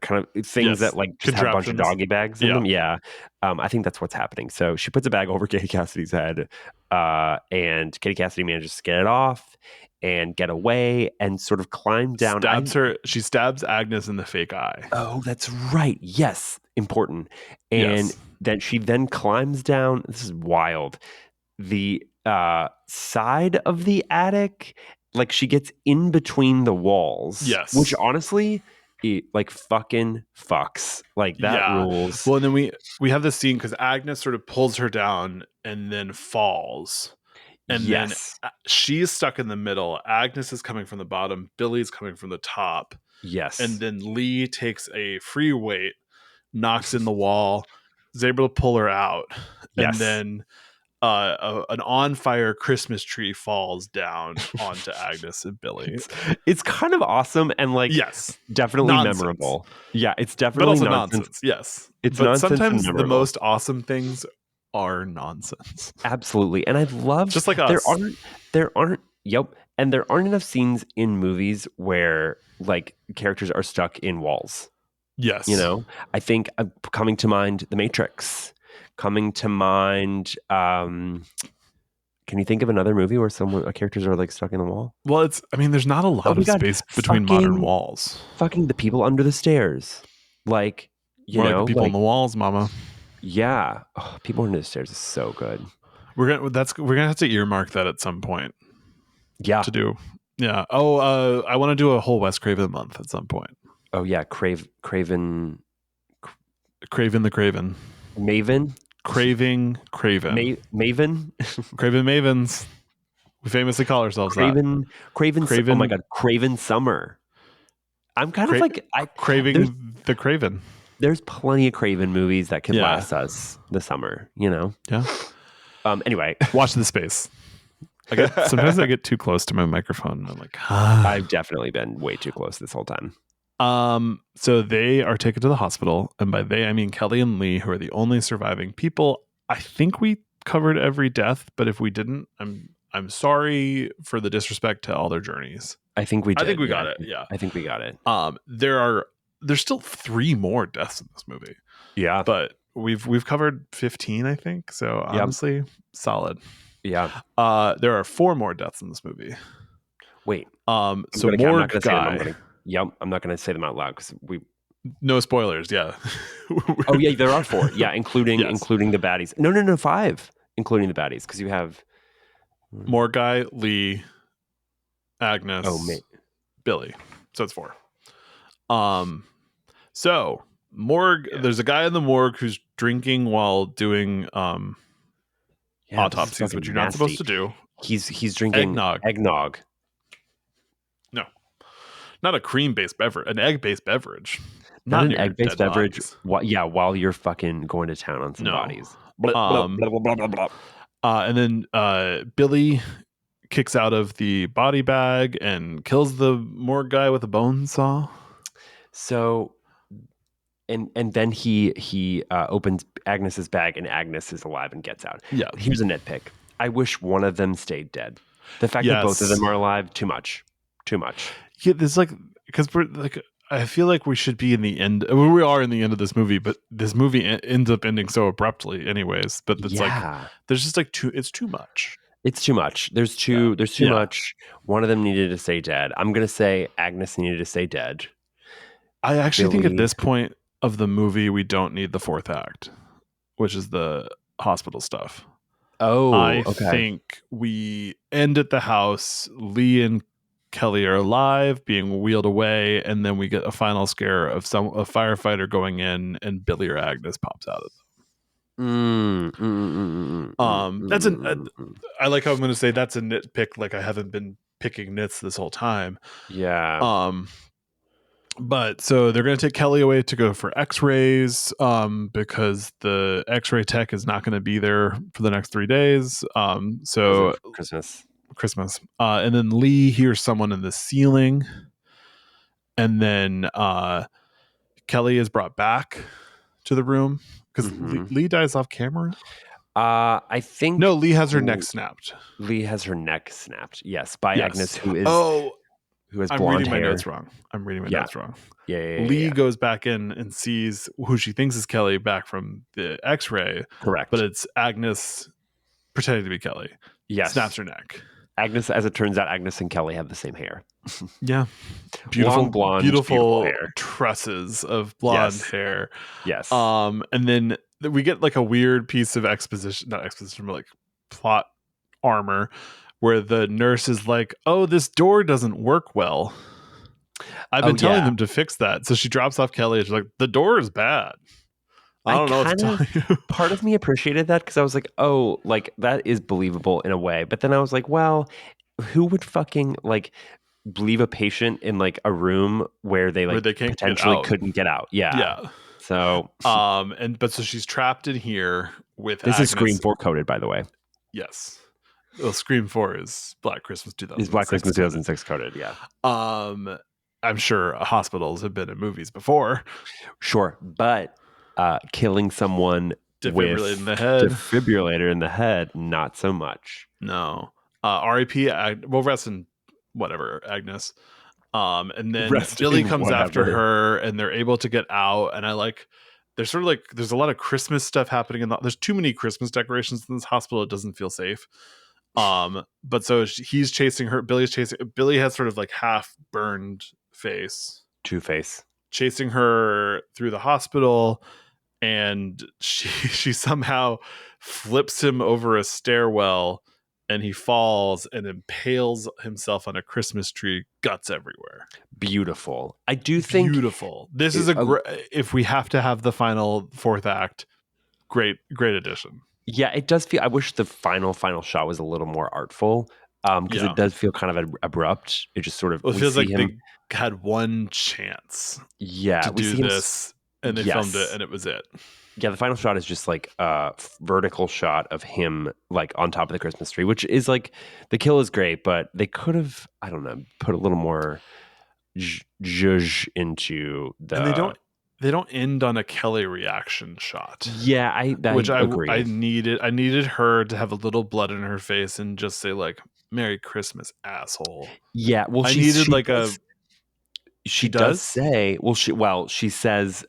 kind of things that like just have a bunch of doggy bags in them. Yeah. I think that's what's happening. So she puts a bag over Katie Cassidy's head, and Katie Cassidy manages to get it off and get away and sort of climb down. She stabs Agnes in the fake eye. Oh, that's right. Yes. Important. And then she climbs down. This is wild. The side of the attic, like she gets in between the walls. Yes. Which honestly like fucking fucks. Like that rules. Well, and then we have this scene because Agnes sort of pulls her down and then falls. And then she's stuck in the middle. Agnes is coming from the bottom. Billy's coming from the top. Yes. And then Lee takes a free weight, knocks in the wall, is able to pull her out. Yes. And then an on-fire Christmas tree falls down onto Agnes and Billy. It's kind of awesome and like definitely nonsense. Memorable. Yeah, it's definitely but also nonsense. Yes. It's but nonsense sometimes the most awesome things are nonsense. Absolutely. And I love just like us. There aren't and there aren't enough scenes in movies where like characters are stuck in walls. Yes. You know, I think coming to mind The Matrix, coming to mind can you think of another movie where characters are like stuck in the wall? Well, there's not a lot of space between modern walls. Fucking the people under the stairs. Like, you know, like the people on the walls, mama. Yeah. People under the stairs is so good. We're gonna have to earmark that at some point. Yeah. To do. Yeah. Oh, I want to do a whole Wes Craven month at some point. Oh yeah, Craven the Craven. Maven? Craving Craven. Maven? Craven Mavens. We famously call ourselves Craven. that. Oh my god, Craven Summer. I'm kind of like craving the Craven. There's plenty of Craven movies that could last us the summer, you know? Yeah. Anyway. Watch the space. Sometimes I get too close to my microphone and I'm like, I've definitely been way too close this whole time. So they are taken to the hospital, and by they I mean Kelly and Lee, who are the only surviving people. I think we covered every death, but if we didn't, I'm sorry for the disrespect to all their journeys. I think we did. I think we got it. Yeah. I think we got it. There's still 3 more deaths in this movie. Yeah. But we've covered 15, I think. So honestly, solid. Yeah. There are 4 more deaths in this movie. Wait. So Morgue guy. I'm not going to say them out loud because no spoilers. Yeah. Oh yeah, there are 4. Yeah, including the baddies. No, 5, including the baddies, because you have Morgue guy, Lee, Agnes, Billy. So it's 4. So morgue. There's a guy in the morgue who's drinking while doing autopsies, which you're not supposed to do. He's drinking eggnog. No, not a cream-based beverage, an egg-based beverage. Not an egg-based beverage. While you're fucking going to town on some bodies. Blah, blah, blah, blah, blah. And then Billy kicks out of the body bag and kills the morgue guy with a bone saw. So, and then he opens Agnes's bag, and Agnes is alive and gets out. Yeah. Here's a nitpick. I wish one of them stayed dead. The fact that both of them are alive, too much. Yeah, there's because we're I feel like we should be in the end. We are in the end of this movie, but this movie ends up ending so abruptly, anyways. But it's there's just it's too much. It's too much. There's too much. One of them needed to stay dead. I'm gonna say Agnes needed to stay dead. I actually think at this point of the movie, we don't need the 4th act, which is the hospital stuff. Oh, I think we end at the house. Lee and Kelly are alive, being wheeled away, and then we get a final scare of a firefighter going in, and Billy or Agnes pops out of them. I like how I'm going to say that's a nitpick. Like I haven't been picking nits this whole time. Yeah. But so they're going to take Kelly away to go for x-rays because the x-ray tech is not going to be there for the next 3 days. So Christmas. And then Lee hears someone in the ceiling. And then Kelly is brought back to the room because Lee dies off camera. I think no, Lee has her neck snapped. Lee has her neck snapped. Yes, by Agnes, who has blonde hair. I'm reading my notes wrong. Yeah. Lee goes back in and sees who she thinks is Kelly back from the X-ray. Correct, but it's Agnes pretending to be Kelly. Yes, snaps her neck. Agnes, as it turns out, Agnes and Kelly have the same hair. Yeah, beautiful blonde, beautiful hair. Tresses of blonde hair. Yes. And then we get like a weird piece of not exposition, but like plot armor, where the nurse is like, "Oh, this door doesn't work well." I've been telling them to fix that. So she drops off Kelly. And she's like, the door is bad. I don't know what to tell you. Part of me appreciated that because I was like, oh, like that is believable in a way. But then I was like, well, who would fucking like leave a patient in like a room where they potentially couldn't get out? Yeah. So but so she's trapped in here with this Agnes. is Scream 4 coded, by the way. Yes. Well, Scream 4 is Black Christmas 2006. Is Black Christmas 2006 coded, yeah. I'm sure hospitals have been in movies before. Sure, but killing someone with defibrillator in the head, not so much. No. R.I.P. Well, rest in whatever, Agnes. And then Billy comes after her, and they're able to get out. And there's sort of there's a lot of Christmas stuff happening. There's too many Christmas decorations in this hospital. It doesn't feel safe. But so he's chasing her. Billy has sort of like half burned face. Two-Face. Chasing her through the hospital. And she somehow flips him over a stairwell, and he falls and impales himself on a Christmas tree, guts everywhere. Beautiful. I do think beautiful. This is if we have to have the final fourth act, great addition. Yeah, it does feel. I wish the final shot was a little more artful, because it does feel kind of abrupt. It just sort of it feels like they had one chance. To do this. And they filmed it, and it was it. Yeah, the final shot is just like a vertical shot of him like on top of the Christmas tree, which is like the kill is great, but they could have, I don't know, put a little more zhuzh into the. And they don't end on a Kelly reaction shot. Yeah, I agree. I needed her to have a little blood in her face and just say like "Merry Christmas, asshole." Yeah, well, she does say, she says,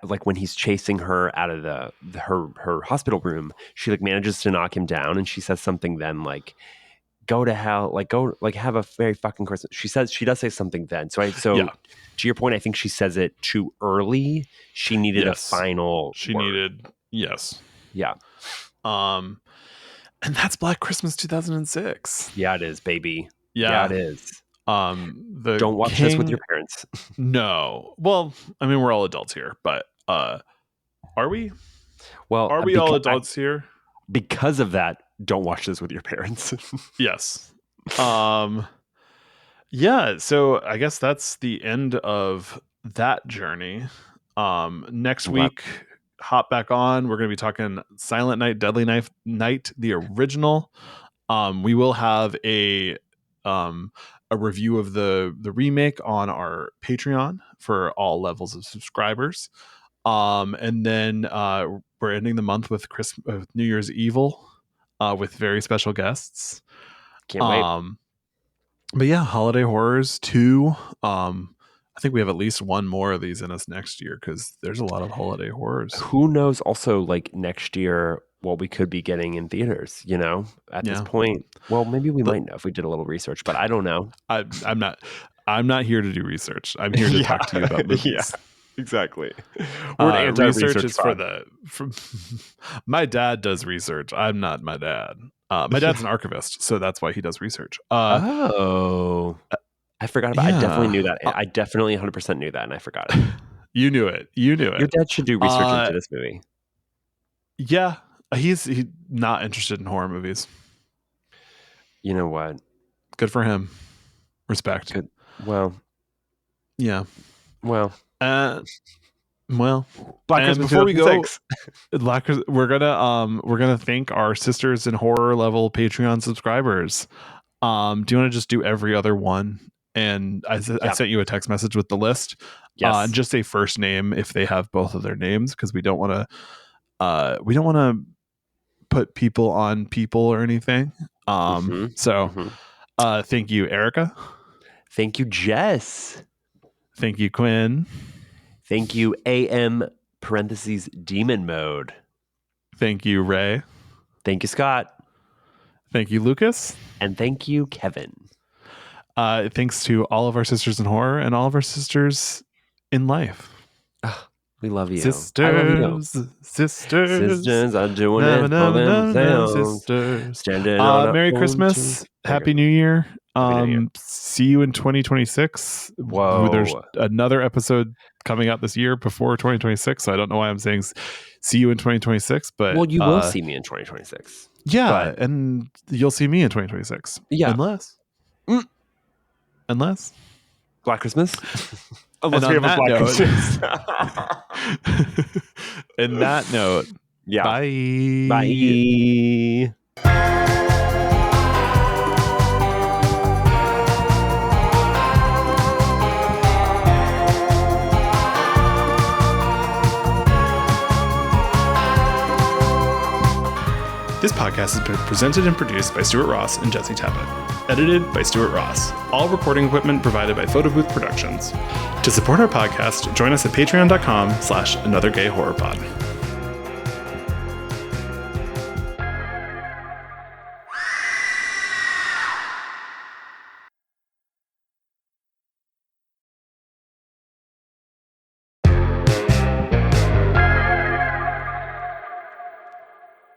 like when he's chasing her out of her hospital room, she like manages to knock him down, and she says something then like, "Go to hell," like go like have a very fucking Christmas. She does say something then. So to your point, I think she says it too early. She needed a final. Yes. Yeah. And that's Black Christmas 2006. Yeah, it is, baby. Yeah, it is. Don't watch this with your parents. No. Well, I mean, we're all adults here, but are we? Well, are we all adults here? Because of that, don't watch this with your parents. Yes. Yeah, so I guess that's the end of that journey. Next week, hop back on. We're going to be talking Silent Night, Deadly Night, the original. We will have a review of the remake on our Patreon for all levels of subscribers. And then we're ending the month with New Year's Evil with very special guests. Can't wait. But yeah, Holiday Horrors 2. I think we have at least one more of these in us next year because there's a lot of holiday horrors. Who knows also like next year what we could be getting in theaters, at this point. Well, maybe we might know if we did a little research, but I don't know. I'm not here to do research. I'm here to talk to you about movies. Yeah, exactly. We're research is for my dad does research. I'm not my dad. My dad's an archivist, so that's why he does research. I forgot about it. I definitely knew that. I definitely 100% knew that, and I forgot it. You knew it. Your dad should do research into this movie. Yeah. He's not interested in horror movies. You know what? Good for him. Respect. Good. Well. Yeah. Well. Black Christmas before we go, we're gonna thank our sisters in horror level Patreon subscribers. Do you want to just do every other one? And I sent you a text message with the list. Yes. And just say first name if they have both of their names, because we don't want to put people on people or anything. Thank you, Erica. Thank you, Jess. Thank you, Quinn. Thank you, AM (demon mode). Thank you, Ray. Thank you, Scott. Thank you, Lucas. And thank you, Kevin. Thanks to all of our sisters in horror and all of our sisters in life. We love you. Sisters. I love you. Sisters are doing it for themselves. Sisters. Merry Christmas. Happy New Year. See you in 2026. Whoa. There's another episode coming out this year before 2026. So I don't know why I'm saying see you in 2026 , but you will see me in 2026. Yeah, and you'll see me in 2026. Yeah. Unless Black Christmas. Unless we have a Black Christmas. In that note, yeah. Bye. Bye. This podcast has been presented and produced by Stuart Ross and Jesse Tabet. Edited by Stuart Ross. All recording equipment provided by Photo Booth Productions. To support our podcast, join us at patreon.com/anothergayhorrorpod.